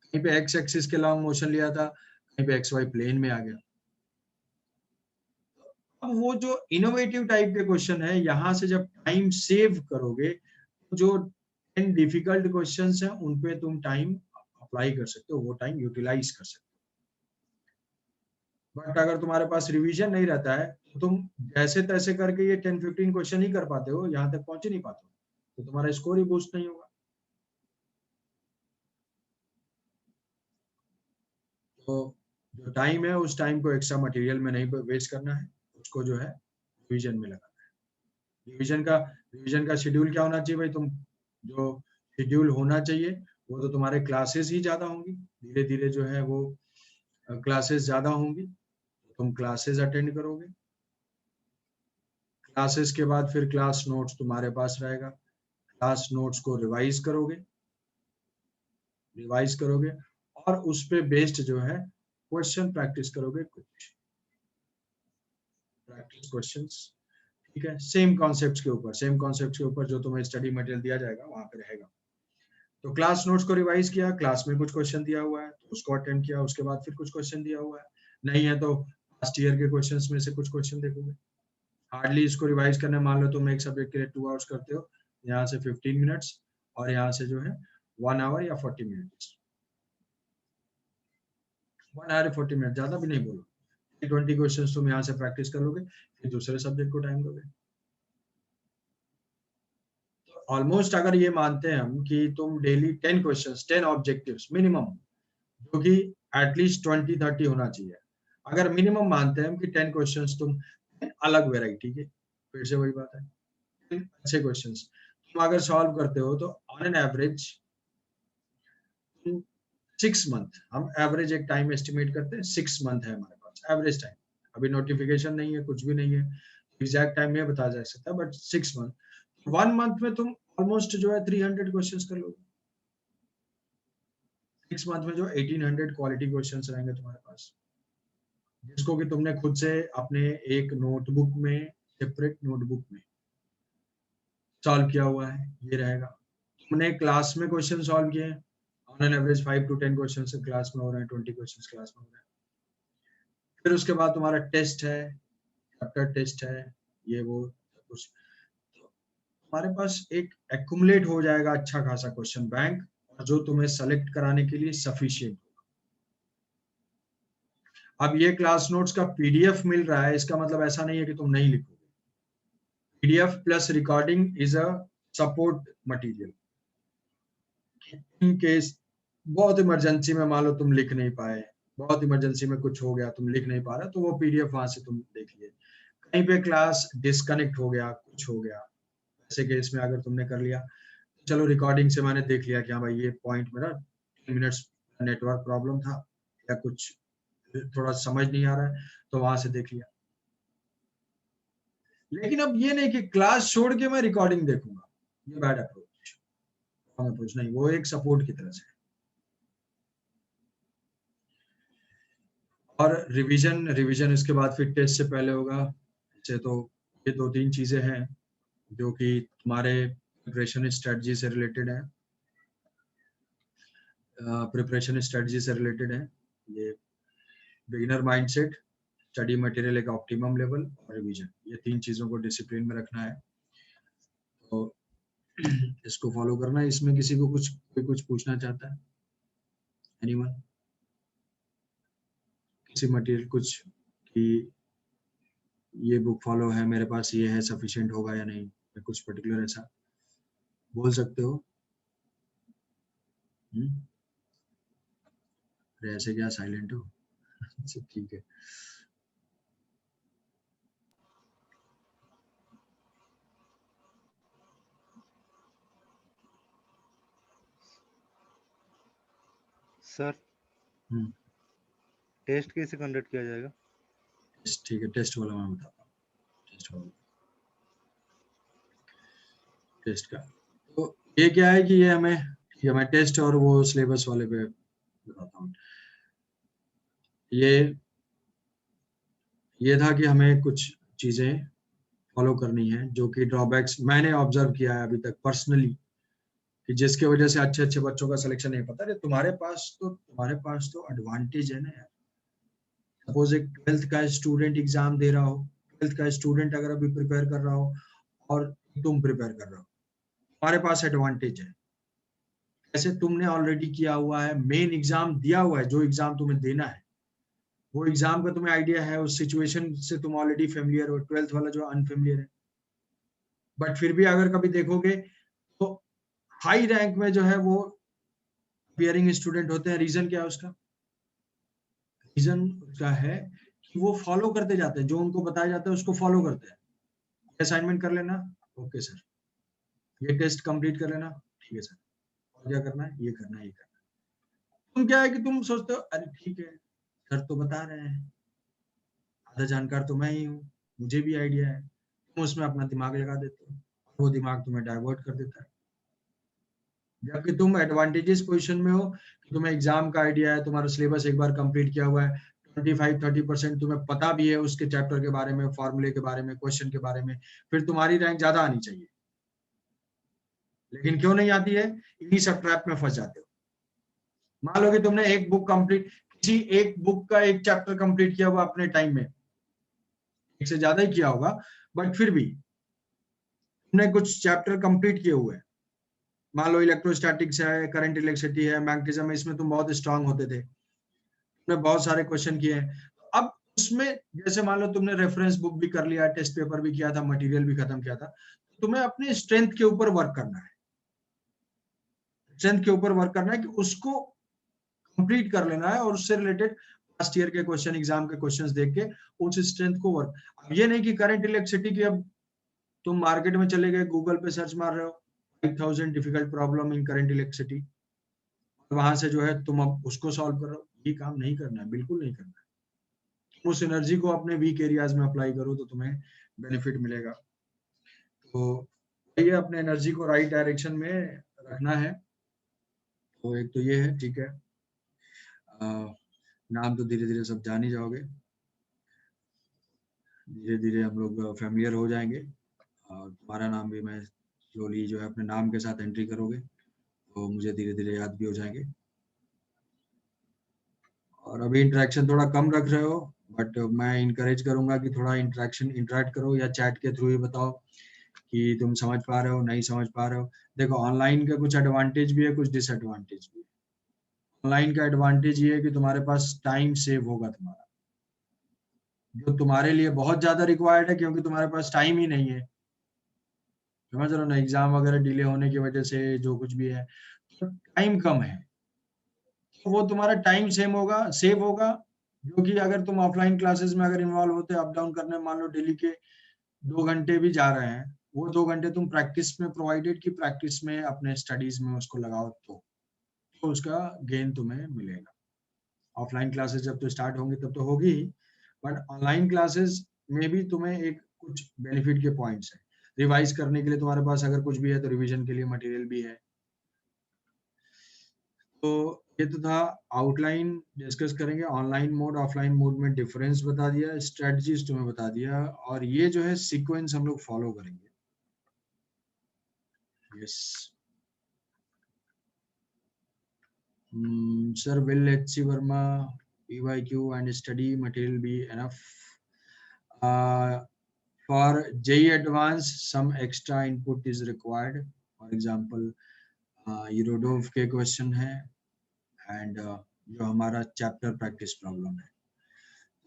कहीं पे एक्स एक्सिस के लॉन्ग मोशन लिया था, कहीं पे एक्स वाई प्लेन में आ गया। अब वो जो इनोवेटिव टाइप के क्वेश्चन है, यहाँ से जब टाइम सेव करोगे तो जो 10 डिफिकल्ट क्वेश्चंस हैं उन पे तुम टाइम अप्लाई कर सकते हो, वो टाइम यूटिलाइज कर सकते हो। बट अगर तुम्हारे पास रिवीजन नहीं रहता है तो तुम जैसे तैसे करके ये 10-15 क्वेश्चन ही कर पाते हो, यहाँ तक पहुंच ही नहीं पाते हो, तो तुम्हारा स्कोर ही बूस्ट नहीं होगा। तो जो टाइम है उस टाइम को एक्स्ट्रा मटेरियल में नहीं वेस्ट करना है, उसको जो है रिवीजन में लगाना है। रिवीजन का शेड्यूल क्या होना चाहिए भाई? तुम जो शेड्यूल होना चाहिए वो तो तुम्हारे क्लासेस ही ज्यादा होंगी, धीरे धीरे जो है वो क्लासेस ज्यादा होंगी, तुम क्लासेस अटेंड करोगे, क्लासेस के बाद फिर क्लास नोट्स तुम्हारे पास रहेगा, क्लास नोट्स को रिवाइज करोगे और उस पे बेस्ड जो है क्वेश्चन प्रैक्टिस करोगे, कुछ प्रैक्टिस क्वेश्चंस, ठीक है, सेम कॉन्सेप्ट्स के ऊपर जो तुम्हें स्टडी मटेरियल दिया जाएगा वहां पे रहेगा। तो क्लास नोट्स को रिवाइज किया, क्लास में कुछ क्वेश्चन दिया हुआ है तो उसको अटेम्प्ट किया, उसके बाद फिर कुछ क्वेश्चन दिया हुआ है, नहीं है तो लास्ट ईयर के क्वेश्चंस में से कुछ क्वेश्चन देखोगे। हार्डली इसको रिवाइज करने, मान लो तुम एक सब्जेक्ट के लिए 2 आवर्स करते हो, यहाँ से 15 मिनट्स और यहाँ से जो है 1 आवर या 40 मिनट्स, 1 आवर 40 मिनट, ज्यादा भी नहीं बोलो, 20 क्वेश्चंस तुम यहाँ से प्रैक्टिस कर लोगे, फिर दूसरे सब्जेक्ट को टाइम दोगे। ऑलमोस्ट अगर ये मानते हैं हम कि तुम डेली 10 क्वेश्चंस, 10 ऑब्जेक्टिव्स मिनिमम, जो कि एटलीस्ट 20-30 होना चाहिए। अगर मिनिमम मानते हैं हम कि 10 क्वेश्चंस तुम अलग वैरायटी के, फिर से वही बात है, अच्छे क्वेश्चंस तुम अगर सॉल्व करते हो तो ऑन एन एवरेज 6 मंथ, हम एवरेज एक टाइम एस्टिमेट करते हैं, 6 मंथ है हमारे पास एवरेज टाइम। अभी नोटिफिकेशन नहीं है, कुछ भी नहीं है, एग्जैक्ट टाइम नहीं बताया जा सकता, बट 6 मंथ, 1 मंथ में तुम ऑलमोस्ट जो है 300 क्वेश्चंस कर लोगे। 6 मंथ में जो 1800 क्वालिटी क्वेश्चंस रहेंगे तुम्हारे पास, जिसको कि तुमने खुद से अपने एक नोटबुक में, सेपरेट नोटबुक में सॉल्व किया हुआ है, ये रहेगा। तुमने क्लास में क्वेश्चन सॉल्व किए हैं, on an average 5 to 10 questions class में हो रहे हैं, 20 क्वेश्चंस क्लास में हो रहे हैं। फिर उसके बाद तुम्हारा टेस्ट है, चैप्टर टेस्ट है, ये वो कुछ, हमारे पास एक एक्युमुलेट हो जाएगा अच्छा खासा क्वेश्चन बैंक, जो तुम्हें सेलेक्ट कराने के लिए सफिशिएंट होगा। अब ये क्लास नोट्स का पीडीएफ मिल रहा है, इसका मतलब ऐसा नहीं है कि तुम नहीं लिखोगे। PDF plus recording is a support material. In case बहुत इमरजेंसी में मान लो तुम लिख नहीं पाए, बहुत इमरजेंसी में कुछ हो गया, तुम लिख नहीं पा रहे, तो वो पीडीएफ वहां से तुम देख लिए। कहीं पे क्लास डिस्कनेक्ट हो गया, कुछ हो गया, ऐसे केस में अगर तुमने कर लिया, चलो रिकॉर्डिंग से मैंने देख लिया कि हाँ भाई ये पॉइंट मेरा 10 मिनट्स नेटवर्क प्रॉब्लम था या कुछ थोड़ा समझ नहीं आ रहा है, तो वहां से देख लिया। लेकिन अब ये नहीं कि क्लास छोड़ के मैं रिकॉर्डिंग देखूंगा, ये बैड अप्रोच नहीं, वो एक सपोर्ट की तरह से। और रिवीजन इसके बाद फिर टेस्ट से पहले होगा। ऐसे तो ये 2-3 चीजें हैं जो कि तुम्हारे प्रिपरेशन स्ट्रेटजी से रिलेटेड है, ये बिगिनर माइंडसेट, स्टडी मटेरियल एक ऑप्टिमम लेवल और रिवीजन, ये 3 चीजों को डिसिप्लिन में रखना है। तो इसको फॉलो करना है। इसमें किसी को कोई कुछ पूछना चाहता है? एनीवन? किसी मटेरियल कुछ कि ये बुक फॉलो है मेरे पास, ये है, सफिशिएंट होगा या नहीं, या कुछ पर्टिकुलर ऐसा बोल सकते हो? अरे ऐसे क्या साइलेंट हो? अच्छा ठीक है। सर टेस्ट कैसे कंडक्ट किया जाएगा? ठीक है, टेस्ट वाला मैं बताता हूँ। टेस्ट का तो ये क्या है कि ये मैं टेस्ट और वो सिलेबस वाले पे बताता हूँ। ये था कि हमें कुछ चीजें फॉलो करनी है, जो कि ड्रॉबैक्स मैंने ऑब्जर्व किया है अभी तक पर्सनली, कि जिसके वजह से अच्छे अच्छे बच्चों का सिलेक्शन नहीं पता। तुम्हारे पास तो एडवांटेज है ना यार। सपोज एक 12th का स्टूडेंट एग्जाम दे रहा हो, 12th का स्टूडेंट अगर अभी प्रिपेयर कर रहा हो और तुम प्रिपेयर कर रहे हो, तुम्हारे पास एडवांटेज है। ऐसे तुमने ऑलरेडी किया हुआ है, मेन एग्जाम दिया हुआ है, जो एग्जाम तुम्हें देना है वो एग्जाम का तुम्हें आइडिया है, उस सिचुएशन से तुम ऑलरेडी फेमिलियर हो। 12th वाला जो अनफेमिलियर है, बट फिर भी अगर कभी देखोगे तो हाई रैंक में जो है वो अपियरिंग स्टूडेंट होते हैं। रीजन क्या है उसका? रीजन क्या है कि वो फॉलो करते जाते हैं, जो उनको बताया जाता है उसको फॉलो करते हैं। असाइनमेंट कर लेना, ओके सर, ये टेस्ट कंप्लीट कर लेना, ठीक है सर, और क्या करना है, ये करना है, ये करना है। तुम क्या है कि तुम सोचते हो अरे ठीक है सर तो बता रहे हैं, आधा जानकार तो मैं ही हूँ, मुझे भी आइडिया है, तुम उसमें अपना दिमाग लगा देते हो, वो दिमाग तुम्हें डाइवर्ट कर देता है। जबकि तुम एडवांटेजेस पोजीशन में हो कि तुम्हें एग्जाम का आइडिया है, तुम्हारा सिलेबस एक बार कंप्लीट किया हुआ है, 25-30% तुम्हें पता भी है उसके चैप्टर के बारे में, फॉर्मूले के बारे में, क्वेश्चन के बारे में, फिर तुम्हारी रैंक ज्यादा आनी चाहिए। लेकिन क्यों नहीं आती है? इन्हीं सब ट्रैप में फंस जाते हो। मान लो कि तुमने एक बुक कंप्लीट, किसी एक बुक का एक चैप्टर कंप्लीट किया हुआ अपने टाइम में, एक से ज्यादा ही किया होगा, बट फिर भी तुमने कुछ चैप्टर कंप्लीट किए हुए हैं। मान लो इलेक्ट्रोस्टैटिक्स है, करंट इलेक्ट्रिसिटी है, मैग्नेटिज्म है, इसमें तुम बहुत स्ट्रांग होते थे, तुमने बहुत सारे क्वेश्चन किए हैं। अब उसमें जैसे मान लो तुमने रेफरेंस बुक भी कर लिया, टेस्ट पेपर भी किया था, मटेरियल भी खत्म किया था, तुम्हें अपने स्ट्रेंथ के ऊपर वर्क करना है। स्ट्रेंथ के ऊपर वर्क करना है कि उसको कंप्लीट कर लेना है और उससे रिलेटेड लास्ट ईयर के क्वेश्चन, एग्जाम के क्वेश्चंस देख के उस स्ट्रेंथ को वर्क। अब ये नहीं कि करंट इलेक्ट्रिसिटी की अब तुम मार्केट में चले गए, गूगल पे सर्च मार रहे हो 5000 difficult problem in current electricity, वहां से जो है तुम अब उसको सॉल्व कर रहे हो। ये काम नहीं करना है, बिल्कुल नहीं करना है। उस एनर्जी को अपने वीक एरियाज में अप्लाई करो तो तुम्हें बेनिफिट मिलेगा। तो ये अपने एनर्जी को राइट डायरेक्शन में रखना है। तो एक तो ये है, ठीक है। नाम तो धीरे धीरे सब जान ही जाओगे, धीरे धीरे हम लोग फैमिलियर हो जाएंगे और तुम्हारा नाम भी मैं स्लोली जो है अपने नाम के साथ एंट्री करोगे तो मुझे धीरे धीरे याद भी हो जाएंगे। और अभी इंटरेक्शन थोड़ा कम रख रहे हो, बट मैं इनकरेज करूंगा कि थोड़ा इंटरेक्ट करो या चैट के थ्रू ही बताओ कि तुम समझ पा रहे हो, नहीं समझ पा रहे हो। देखो ऑनलाइन के कुछ एडवांटेज भी है, कुछ डिसएडवांटेज भी है। ऑनलाइन का एडवांटेज ये है कि तुम्हारे पास टाइम सेव होगा तुम्हारा, जो तुम्हारे लिए बहुत ज्यादा रिक्वायर्ड है, क्योंकि तुम्हारे पास टाइम ही नहीं है। समझ रहे हो ना, एग्जाम वगैरह डिले होने की वजह से जो कुछ भी है, तो टाइम कम है, तो वो तुम्हारा टाइम सेव होगा। जो कि अगर तुम ऑफलाइन क्लासेस में अगर इन्वॉल्व होते अप डाउन करने, मान लो डेली के 2 घंटे भी जा रहे हैं, वो 2 घंटे तुम प्रैक्टिस में, प्रोवाइडेड की प्रैक्टिस में अपने स्टडीज में उसको लगाओ तो उसका गेन तुम्हें मिलेगा। ऑफलाइन क्लासेस जब तो स्टार्ट होंगी तब तो होगी ही, बट ऑनलाइन क्लासेस में भी तुम्हें एक कुछ बेनिफिट के पॉइंट्स है। रिवाइज करने के लिए तुम्हारे पास अगर कुछ भी है तो रिवीजन के लिए मटेरियल भी है। तो ये तो था आउटलाइन। डिस्कस करेंगे ऑनलाइन मोड ऑफलाइन मोड में डिफरेंस बता दिया, स्ट्रेटजीज तुम्हें बता दिया, और ये जो है सीक्वेंस हम लोग फॉलो करेंगे। Yes sir, will HC Verma PYQ and study material be enough? For JEE Advanced, some extra input is required. For example, यूरोडोव के क्वेश्चन है एंड जो हमारा चैप्टर प्रैक्टिस प्रॉब्लम है,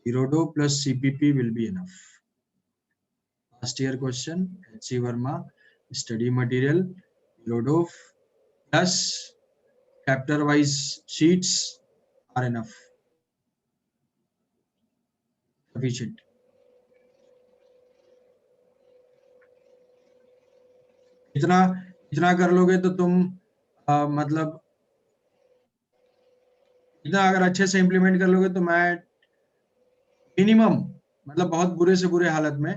यूरोडोव plus CPP will be enough. Last year question, HC Verma, study material, यूरोडोव plus chapter wise sheets are enough, sufficient. इतना इतना कर लोगे तो तुम मतलब इतना अगर अच्छे से इम्प्लीमेंट कर लोगे तो मैं मिनिमम, मतलब बहुत बुरे से बुरे हालत में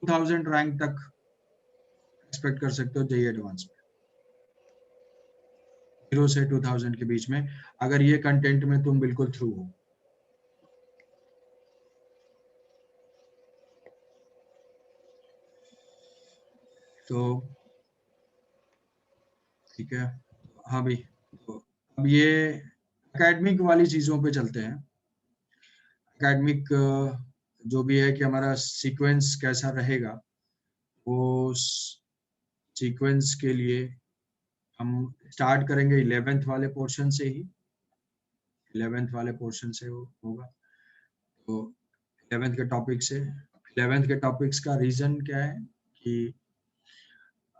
2000 रैंक तक एक्सपेक्ट कर सकते हो JEE एडवांस में, 0 से 2000 के बीच में, अगर ये कंटेंट में तुम बिल्कुल थ्रू हो। तो ठीक है, हाँ भाई। तो अब ये एकेडमिक वाली चीजों पे चलते हैं। एकेडमिक जो भी है कि हमारा सीक्वेंस कैसा रहेगा, वो सीक्वेंस के लिए हम स्टार्ट करेंगे 11th वाले पोर्शन से ही। 11th वाले पोर्शन से होगा, तो 11th के टॉपिक से। 11th के टॉपिक्स का रीजन क्या है कि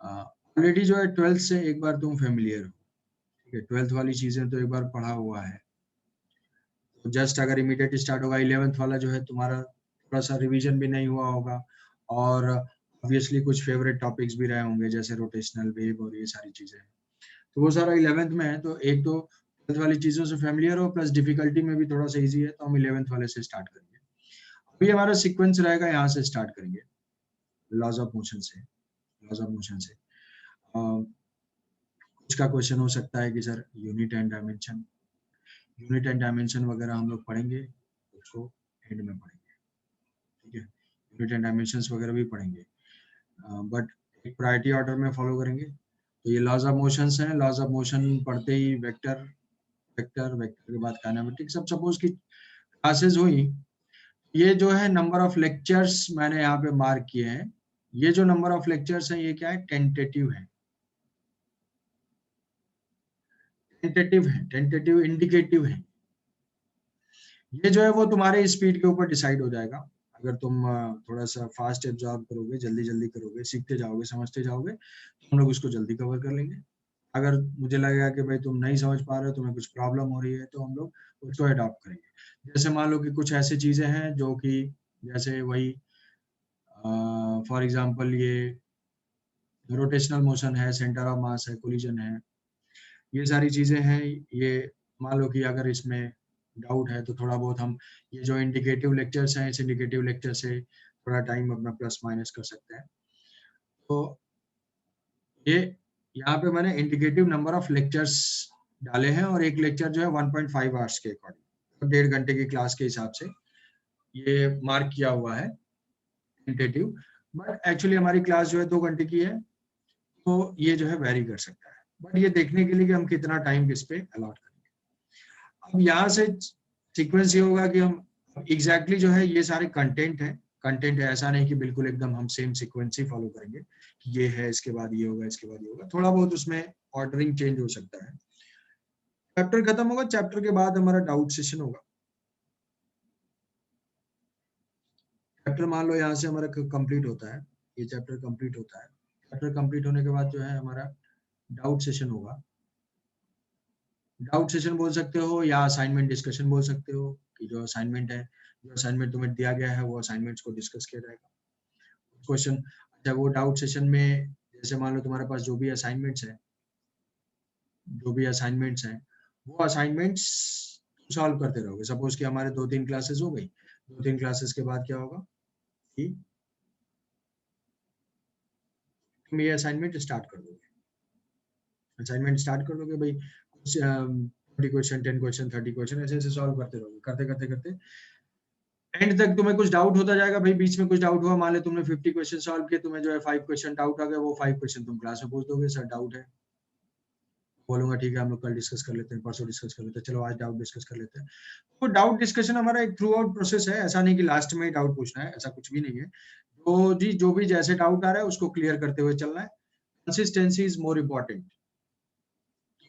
ऑलरेडी जो है 12th से एक बार तुम फेमिलियर हो, ठीक है, 12th वाली चीजें तो एक बार पढ़ा हुआ है, तो जस्ट अगर इमीडिएट स्टार्ट होगा 11th वाला जो है तुम्हारा थोड़ा सा रिवीजन भी नहीं हुआ होगा, और ऑब्वियसली कुछ फेवरेट टॉपिक्स भी रहे होंगे जैसे रोटेशनल वेव और ये सारी चीजें, तो वो सारा 11th में है। तो एक तो 12th वाली चीजों से फेमिलियर हो, प्लस डिफिकल्टी में भी थोड़ा सा इजी है, तो हम 11th वाले से स्टार्ट करेंगे। अभी हमारा सीक्वेंस रहेगा, यहाँ से स्टार्ट करेंगे लॉज ऑफ मोशन से। लॉज ऑफ मोशन से कुछ का क्वेश्चन हो सकता है कि सर यूनिट एंड डायमेंशन वगैरह हम लोग पढ़ेंगे, उसको एंड में पढ़ेंगे, ठीक है। यूनिट एंड डायमेंशंस वगैरह भी पढ़ेंगे, बट एक प्रायोरिटी ऑर्डर में फॉलो करेंगे। तो ये लॉज ऑफ मोशंस हैं, लॉज ऑफ मोशन पढ़ते ही वेक्टर के बाद काइनेमेटिक्स। अब सपोज की क्लासेस हुई, ये जो है नंबर ऑफ लेक्चर्स मैंने यहाँ पे मार्क किए हैं, ये जो नंबर ऑफ लेक्चर्स हैं ये क्या है, टेंटेटिव है, टेंटेटिव इंडिकेटिव है। ये जो है वो तुम्हारे स्पीड के ऊपर डिसाइड हो जाएगा। अगर तुम थोड़ा सा फास्ट एब्जॉर्ब करोगे, जल्दी जल्दी करोगे, सीखते जाओगे, समझते जाओगे, तो हम लोग उसको जल्दी कवर कर लेंगे। अगर मुझे लगेगा कि भाई तुम नहीं समझ पा रहे हो, तुम्हें कुछ प्रॉब्लम हो रही है, तो हम लोग उसको अडॉप्ट करेंगे। जैसे मान लो कि कुछ ऐसी चीजें हैं जो कि जैसे वही फॉर एग्जांपल ये रोटेशनल मोशन है, सेंटर ऑफ मास है, कोलिजन है, ये सारी चीजें हैं। ये मान लो कि अगर इसमें डाउट है तो थोड़ा बहुत हम ये जो इंडिकेटिव लेक्चर्स हैं, इस इंडिकेटिव लेक्चर से थोड़ा टाइम अपना प्लस माइनस कर सकते हैं। तो ये यहाँ पे मैंने इंडिकेटिव नंबर ऑफ लेक्चर्स डाले हैं और एक लेक्चर जो है 1.5 आवर्स के अकॉर्डिंग, तो 1.5 घंटे की क्लास के हिसाब से ये मार्क किया हुआ है टेंटेटिव। बट एक्चुअली हमारी क्लास जो है 2 घंटे की है, तो ये जो है वेरी कर सकता है। बट ये देखने के लिए कि हम कितना टाइम किस पे अलॉट करेंगे। अब यहाँ से सीक्वेंस ये होगा कि हम एग्जैक्टली जो है ये सारे कंटेंट है, ऐसा नहीं कि बिल्कुल एकदम हम सेम सीक्वेंस ही फॉलो करेंगे कि ये है इसके बाद ये होगा इसके बाद ये होगा, थोड़ा बहुत उसमें ऑर्डरिंग चेंज हो सकता है। चैप्टर खत्म होगा, चैप्टर के बाद हमारा डाउट सेशन होगा। चैप्टर मान लो यहाँ से हमारा कंप्लीट होता है, ये चैप्टर कंप्लीट होता है। चैप्टर कंप्लीट होने के बाद जो है हमारा डाउट सेशन होगा। डाउट सेशन बोल सकते हो या असाइनमेंट डिस्कशन बोल सकते हो कि जो असाइनमेंट है, जो असाइनमेंट तुम्हें दिया गया है वो असाइनमेंट्स को डिस्कस किया जाएगा। क्वेश्चन, अच्छा वो डाउट सेशन में जैसे मान लो तुम्हारे पास जो भी असाइनमेंट्स हैं, वो असाइनमेंट्स सॉल्व करते रहोगे। सपोज कि हमारे 2-3 क्लासेस हो गई, 2-3 क्लासेस के बाद क्या होगा कि तुम ये असाइनमेंट स्टार्ट कर दोगे। असाइनमेंट स्टार्ट कर दोगे भाई, कुछ 20 क्वेश्चन, 10 क्वेश्चन, 30 क्वेश्चन ऐसे ऐसे सॉल्व करते रहोगे। करते करते करते एंड तक तुम्हें कुछ डाउट होता जाएगा। भाई बीच में कुछ डाउट हुआ, मान लो तुमने 50 क्वेश्चन सॉल्व किए, तुम्हें जो है 5 क्वेश्चन डाउट आ गया, वो 5 क्वेश्चन तुम क्लास में पूछ दोगे, सर डाउट है। बोलूंगा ठीक है हम लोग कल डिस्कस कर लेते हैं, परसों डिस्कस कर लेते हैं, चलो आज डाउट डिस्कस कर लेते हैं। तो डाउट डिस्कशन हमारा एक थ्रू आउट प्रोसेस है, ऐसा नहीं कि लास्ट में ही डाउट पूछना है, ऐसा कुछ भी नहीं है। तो जी जो भी जैसे डाउट आ रहा है उसको क्लियर करते हुए चलना है। Consistency is more important.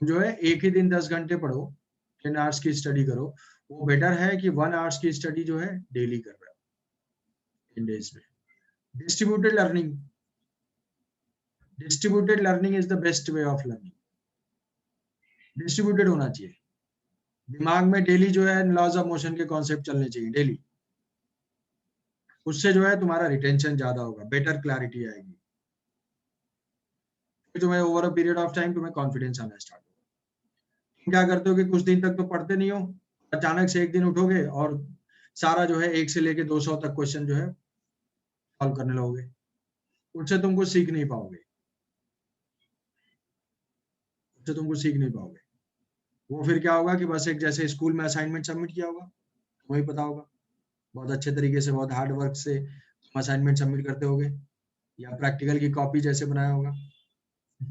जो है एक ही दिन 10 घंटे पढ़ो, 10 आवर्स की स्टडी करो, वो बेटर है कि 1 आवर्स की स्टडी जो है डेली कर रहे हो इन डेज में। Distributed learning, distributed learning is the best way of learning. Distributed होना चाहिए दिमाग में डेली, जो है लॉज ऑफ मोशन के कॉन्सेप्ट चलने चाहिए डेली। उससे जो है तुम्हारा रिटेंशन ज्यादा होगा, बेटर क्लैरिटी आएगी, फिर तुम्हें over a period of time तुम्हें कॉन्फिडेंस आना स्टार्ट होगा। क्या करते हो कि कुछ दिन तक तो पढ़ते नहीं हो, अचानक से एक दिन उठोगे और सारा जो है 1 से लेके 200 तक क्वेश्चन जो है सॉल्व करने लगोगे। उससे तुम कुछ सीख नहीं पाओगे, उससे तुम कुछ सीख नहीं पाओगे। वो फिर क्या होगा कि बस एक जैसे स्कूल में असाइनमेंट सबमिट किया होगा, तुम्हें पता होगा, बहुत अच्छे तरीके से बहुत हार्ड वर्क से तुम असाइनमेंट सबमिट करते होगे, या प्रैक्टिकल की कॉपी जैसे बनाया होगा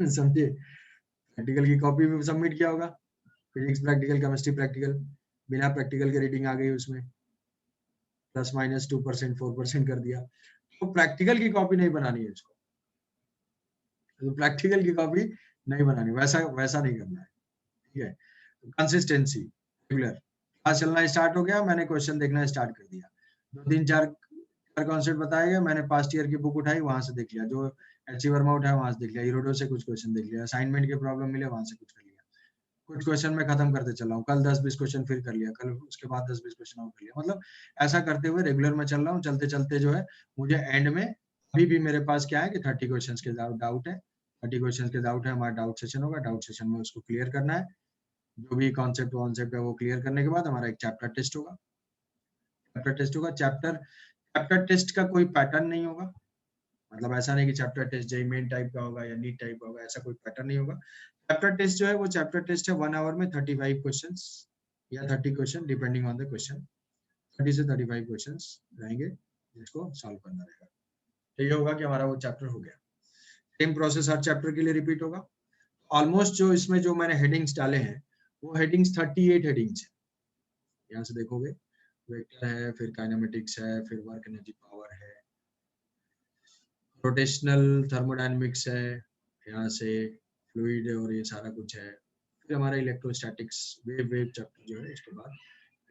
समझे, प्रैक्टिकल की कॉपी में सबमिट किया होगा, फिजिक्स प्रैक्टिकल, केमिस्ट्री प्रैक्टिकल, बिना प्रैक्टिकल के रीडिंग आ गई उसमें, प्लस माइनस 2% 4% कर दिया। तो प्रैक्टिकल की कॉपी नहीं बनानी है इसको, तो प्रैक्टिकल की कॉपी नहीं बनानी, वैसा वैसा नहीं करना है। ठीक है, कंसिस्टेंसी, रेगुलर क्लास चलना स्टार्ट हो गया, मैंने क्वेश्चन देखना स्टार्ट कर दिया, 2 3 4 कॉन्सेप्ट बताए गए, मैंने पास्ट ईयर की बुक उठाई, वहां से देख लिया, जो एच वर्मा उठाया वहां से देख लिया, ईरोडो से कुछ क्वेश्चन देख लिया, असाइनमेंट के प्रॉब्लम मिले वहां से कुछ कर लिया, कुछ क्वेश्चन में खत्म करते चला हूँ, कल 10-20 क्वेश्चन फिर कर लिया, कल उसके बाद 10-20 क्वेश्चन और कर लिया। मतलब ऐसा करते हुए रेगुलर में चल रहा हूँ, चलते चलते जो है मुझे एंड में अभी भी मेरे पास क्या है कि 30 क्वेश्चन के डाउट है, 30 क्वेश्चन के डाउट है, हमारा डाउट सेशन होगा, डाउट सेशन में उसको क्लियर करना है, जो भी कॉन्सेप्ट वॉन्सेप्ट है वो क्लियर करने के बाद हमारा एक चैप्टर टेस्ट होगा। चैप्टर टेस्ट होगा, चैप्टर टेस्ट का कोई पैटर्न नहीं होगा, मतलब ऐसा नहीं कि chapter test JEE Main type का होगा या नीट टाइप का होगा, ऐसा कोई पैटर्न नहीं होगा। चैप्टर टेस्ट जो है वो चैप्टर टेस्ट है 1 आवर में 35 क्वेश्चंस या 30 question depending on the question, 30 से 35 क्वेश्चंस रहेंगे जिसको सॉल्व करना रहेगा। तो ये होगा कि हमारा वो चैप्टर हो गया। सेम प्रोसेस हर चैप्टर के लिए रिपीट होगा। ऑलमोस्ट जो इसमें जो मैंने हेडिंग्स डाले हैं वो हेडिंग्स 38 हेडिंग्स है, यहाँ से देखोगे, वेक्टर है, फिर काइनेमेटिक्स है, फिर वर्क एनर्जी पावर है, रोटेशनल थर्मोडायनेमिक्स है, यहाँ से फ्लूइड और ये सारा कुछ है, फिर हमारा इलेक्ट्रोस्टैटिक्स वेव चैप्टर जो है इसके बाद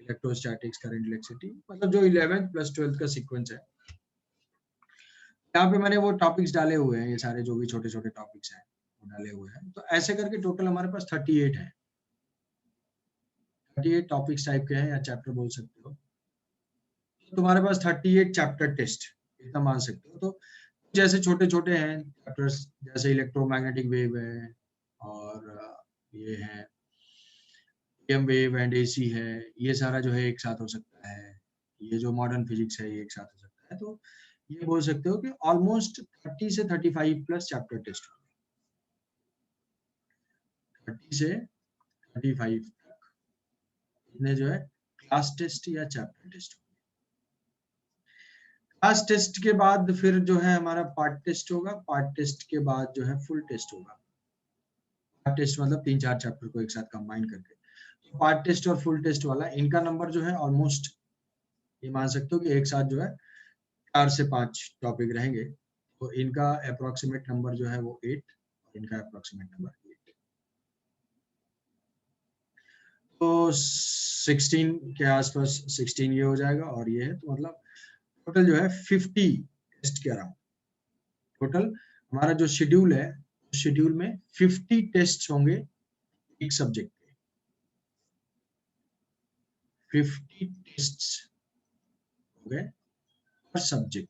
इलेक्ट्रोस्टैटिक्स, करंट, इलेक्ट्रिसिटी, मतलब जो 11th प्लस 12th का सीक्वेंस है। यहाँ पे मैंने वो टॉपिक्स डाले हुए हैं, ये सारे जो भी छोटे-छोटे टॉपिक्स हैं वो डाले हुए हैं। तो ऐसे करके टोटल हमारे पास 38 है। 38 टॉपिक्स टाइप के हैं या चैप्टर बोल सकते हो। तो तुम्हारे पास 38 चैप्टर टेस्ट इतना मान सकते हो। तो जैसे छोटे-छोटे हैं चैप्टर्स, जैसे इलेक्ट्रोमैग्नेटिक वेव है और ये है एम वेव एंड एसी है, ये सारा जो है एक साथ हो सकता है। ये जो मॉडर्न फिजिक्स है ये एक साथ हो सकता है। तो ये बोल सकते हो कि ऑलमोस्ट 30 से 35 प्लस चैप्टर टेस्ट होंगे। 30 से 35 तक इतने जो है क्लास टेस्ट या चैप्टर टेस्ट होंगे। क्लास टेस्ट के बाद फिर जो है हमारा पार्ट टेस्ट होगा। पार्ट टेस्ट के बाद जो है फुल टेस्ट होगा। पार्ट टेस्ट मतलब 3-4 चैप्टर को एक साथ कंबाइन करके। तो पार्ट टेस्ट और फुल टेस्ट वाला इनका नंबर जो है ऑलमोस्ट ये मान सकते हो कि एक साथ जो है 4 से 5 टॉपिक रहेंगे। तो इनका अप्रोक्सीमेट नंबर जो है वो 8 और इनका अप्रोक्सीमेट नंबर 8। तो 16 के आसपास 16 ये हो जाएगा और ये है, तो मतलब टोटल जो है 50 टेस्ट के अराउंड। टोटल हमारा जो शेड्यूल है, शेड्यूल में 50 टेस्ट होंगे एक सब्जेक्ट पे। 50 टेस्ट हो गए हर सब्जेक्ट।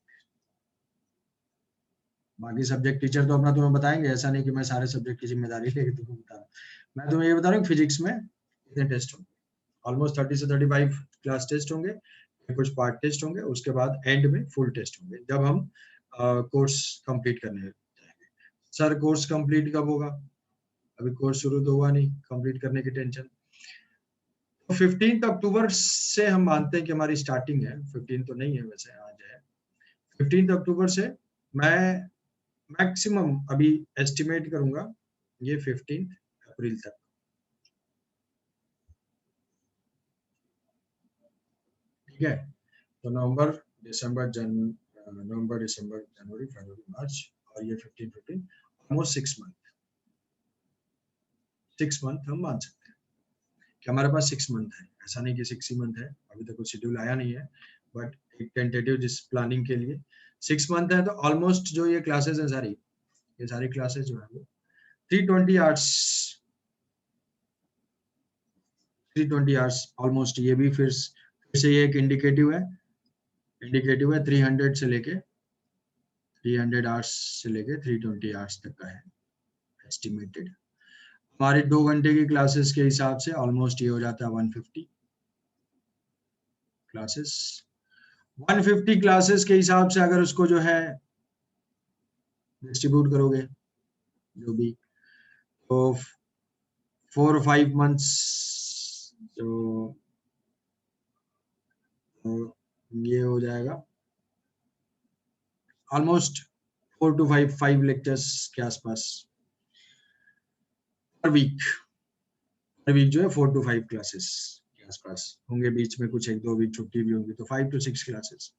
बाकी सब्जेक्ट टीचर तो अपना तुम्हें बताएंगे, ऐसा नहीं कि मैं सारे सब्जेक्ट की जिम्मेदारी लेके तुमको बता रहा हूँ। मैं तुम्हें ये बता रहा हूँ फिजिक्स में कितने टेस्ट होंगे। ऑलमोस्ट 30 से 35 क्लास टेस्ट होंगे, कुछ पार्ट टेस्ट होंगे, उसके बाद एंड में फुल टेस्ट होंगे जब हम कोर्स कंप्लीट करने जाएंगे। सर कोर्स कंप्लीट कब होगा? अभी कोर्स शुरू तो हुआ नहीं, कंप्लीट करने की टेंशन। तो 15 अक्टूबर से हम मानते हैं कि हमारी स्टार्टिंग है। 15 तो नहीं है वैसे, आज है 15 अक्टूबर से। मैं मैक्सिमम अभी एस्टिमेट करूंगा ये 15 अप्रैल तक। ठीक है, तो नवंबर दिसंबर जनवरी फरवरी मार्च और ये 15 ऑलमोस्ट 6 मंथ हम मान सकते हैं कि हमारे पास 6 मंथ है। ऐसा नहीं कि 6 ही मंथ है, अभी तक कुछ शेड्यूल आया नहीं है, बट एक टेंटेटिव जिस प्लानिंग के लिए 6 मंथ है। तो ऑलमोस्ट जो ये क्लासेस है सारी, ये सारी क्लासेस जो है वो 320 आवर्स 320 आवर्स ऑलमोस्ट। ये भी फिर से ये एक इंडिकेटिव है 300 से लेके 300 आवर्स से लेके 320 आवर्स तक का है एस्टिमेटेड। हमारे 2 घंटे की क्लासेस के हिसाब से ऑलमोस्ट ये हो जाता है 150 क्लासेस। 150 क्लासेस के हिसाब से अगर उसको जो है डिस्ट्रीब्यूट करोगे जो भी, तो 4 और 5 मंथ्स तो ये हो जाएगा ऑलमोस्ट 4 to 5 लेक्चर्स के आसपास पर वीक जो है 4 to 5 क्लासेस के आसपास होंगे। बीच में कुछ 1-2 वीक छुट्टी भी होगी, तो 5 to 6 क्लासेस।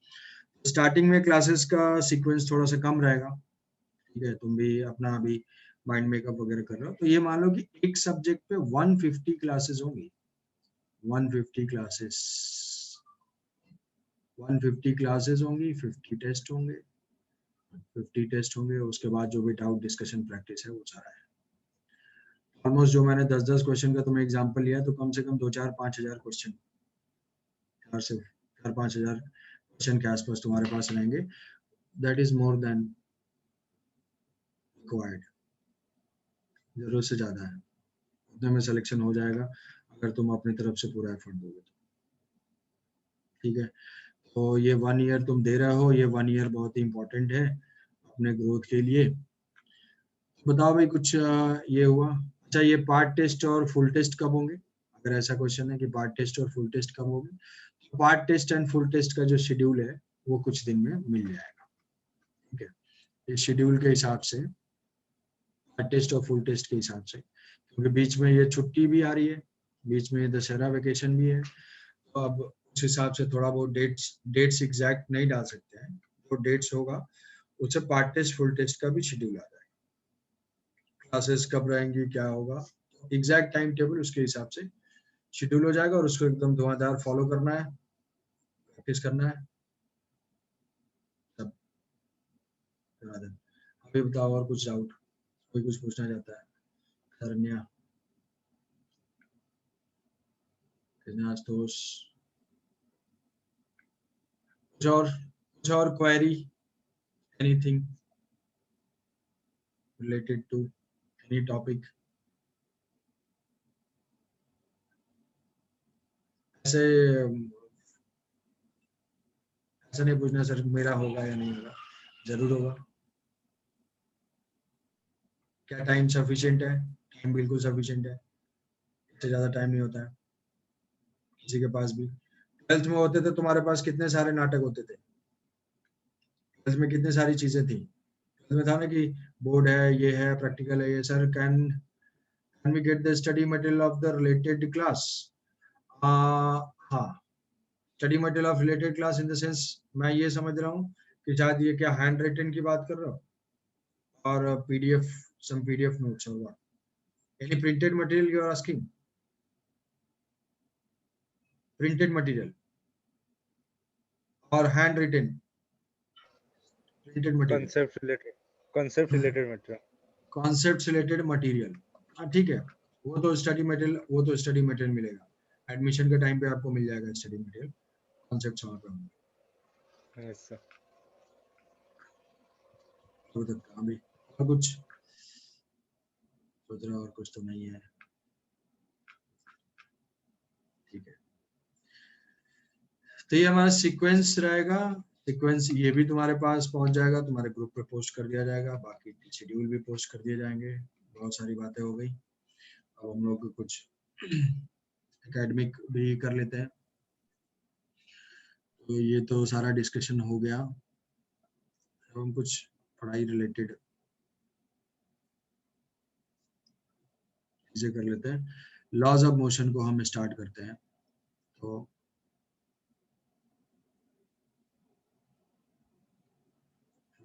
स्टार्टिंग में क्लासेस का सीक्वेंस थोड़ा सा कम रहेगा। ठीक है, तुम भी अपना अभी माइंड मेकअप वगैरह कर रहे हो, तो ये मान लो कि एक सब्जेक्ट पे 150 क्लासेस होंगी। 150 क्लासेस 150 क्लासेस होंगी, 50 टेस्ट होंगे। 50 टेस्ट होंगे, उसके बाद जो भी डाउट डिस्कशन प्रैक्टिस है वो सारा है। ऑलमोस्ट जो मैंने 10-10 क्वेश्चन का तुम्हें एग्जांपल लिया, तो कम से कम 2-4-5 हजार क्वेश्चन, 4-5 हजार क्वेश्चन के आसपास तुम्हारे पास रहेंगे। That is more than required, जरूरत से ज्यादा है। उतने में सिलेक्शन हो जाएगा अगर तुम अपनी तरफ से पूरा एफर्ट दोगे तो। ठीक है, तो ये 1 ईयर तुम दे रहे हो, ये 1 ईयर बहुत ही इंपॉर्टेंट है अपने ग्रोथ के लिए। बताओ भाई कुछ ये हुआ। अच्छा, ये पार्ट टेस्ट और फुल टेस्ट कब होंगे? अगर ऐसा क्वेश्चन है कि पार्ट टेस्ट और फुल टेस्ट कब होंगे, तो part test and full test का जो शेड्यूल है वो कुछ दिन में मिल जाएगा। ठीक है, इस शेड्यूल के हिसाब से, पार्ट टेस्ट और फुल टेस्ट के हिसाब से, क्योंकि बीच में ये छुट्टी भी आ रही है, बीच में दशहरा वेकेशन भी है, तो अब उस हिसाब से थोड़ा बहुत डेट्स एग्जैक्ट नहीं डाल सकते हैं। जो डेट्स होगा उससे पार्ट टेस्ट फुल टेस्ट का भी शेड्यूल आ जाएगा। क्लासेस कब रहेंगी, क्या होगा, एग्जैक्ट टाइम टेबल उसके हिसाब से शेड्यूल हो जाएगा और उसको एकदम धुआंधार फॉलो करना है, प्रैक्टिस करना है तब करा देना। अभी बताओ और कुछ डाउट, कोई कुछ पूछना चाहता है? शरण्या, आशुतोष, कुछ और query, anything related to any topic? ऐसे ऐसा नहीं पूछना सर मेरा होगा या नहीं होगा, जरूर होगा। क्या टाइम सफिशिएंट है? टाइम बिल्कुल सफिशिएंट है, इससे ज्यादा टाइम नहीं होता है किसी के पास भी। 12th में होते थे तुम्हारे पास कितने सारे नाटक होते थे, 12th में कितनी सारी चीजें थी। 12th में था ना कि बोर्ड है, ये है, प्रैक्टिकल है, ये sir can we get the study material of the related class? हाँ, study material of related class in the sense मैं ये समझ रहा हूँ कि शायद ये क्या हैंड रिटन की बात कर रहा हूँ और पीडीएफ, सम पीडीएफ नोट्स होगा, any printed material you are asking? Printed material or handwritten printed material? concept related material. Concepts related material, हाँ ठीक है, वो तो स्टडी मटेरियल मिलेगा, एडमिशन के टाइम पे आपको मिल जाएगा स्टडी मटेरियल, कॉन्सेप्ट्स वहाँ पे होंगे। Yes sir. तो तक अभी और कुछ सोच रहा, और कुछ तो नहीं है, ठीक है। तो ये हमारा सीक्वेंस रहेगा, सीक्वेंस ये भी तुम्हारे पास पहुंच जाएगा, तुम्हारे ग्रुप पे पोस्ट कर दिया जाएगा, बाकी शेड्यूल भी पोस्ट कर दिए जाएंगे। बहुत सारी बातें हो गई, अब हम लोग कुछ एकेडमिक भी कर लेते हैं। तो ये तो सारा डिस्कशन हो गया, अब हम कुछ पढ़ाई रिलेटेड चीजें कर लेते हैं। लॉज ऑफ मोशन को हम स्टार्ट करते हैं। तो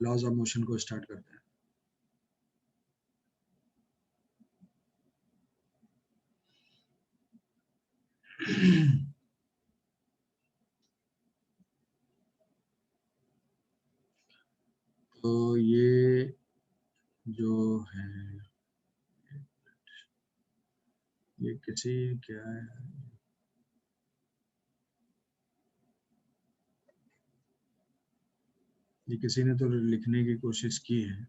लॉज ऑफ मोशन को स्टार्ट करते हैं। तो ये जो है, ये किसी क्या है, ये किसी ने तो लिखने की कोशिश की है,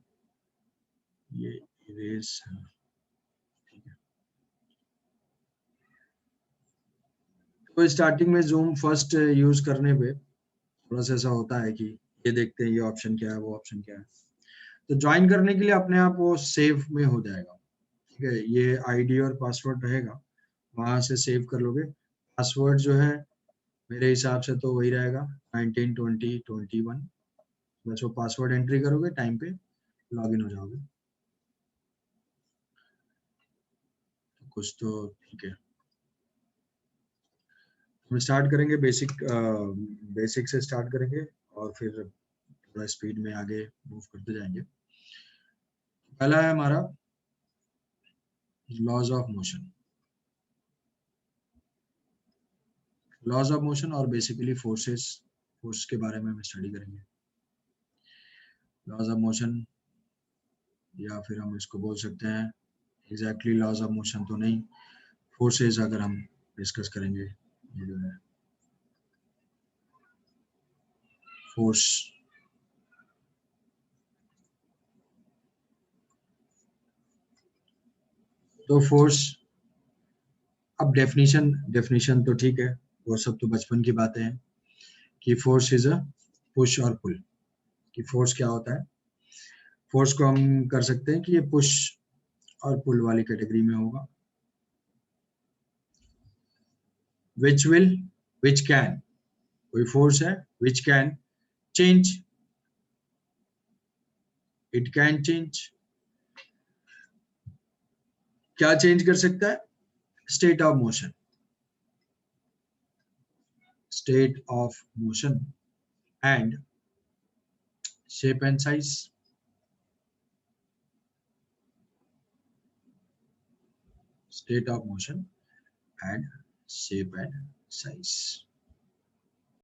ये इरेज है, ठीक है। तो स्टार्टिंग में जूम फर्स्ट यूज करने पे थोड़ा सा ऐसा होता है कि ये देखते हैं ये ऑप्शन क्या है, वो ऑप्शन क्या है। तो ज्वाइन करने के लिए अपने आप वो सेव में हो जाएगा, ठीक है। ये आईडी और पासवर्ड रहेगा, वहां से सेव कर लोगे। पासवर्ड जो है मेरे हिसाब से तो वही रहेगा 192021, बस वो पासवर्ड एंट्री करोगे, टाइम पे लॉगिन हो जाओगे। तो कुछ तो ठीक है, हम स्टार्ट करेंगे बेसिक से स्टार्ट करेंगे और फिर थोड़ा स्पीड में आगे मूव करते जाएंगे। पहला है हमारा laws of motion. Laws of motion और बेसिकली फोर्स के बारे में हम स्टडी करेंगे। लॉज ऑफ मोशन, या फिर हम इसको बोल सकते हैं एग्जैक्टली लॉज ऑफ मोशन तो नहीं, फोर्सेस अगर हम डिस्कस करेंगे, ये जो है फोर्स। तो फोर्स, अब डेफिनेशन तो ठीक है, वो सब तो बचपन की बातें हैं कि फोर्स इज अ पुश और पुल। कि फोर्स क्या होता है, फोर्स को हम कर सकते हैं कि ये पुश और पुल वाली कैटेगरी में होगा। विच कैन, कोई फोर्स है which can change, it can change, क्या चेंज कर सकता है? State of motion, state of motion and shape and size. State of motion and shape and size.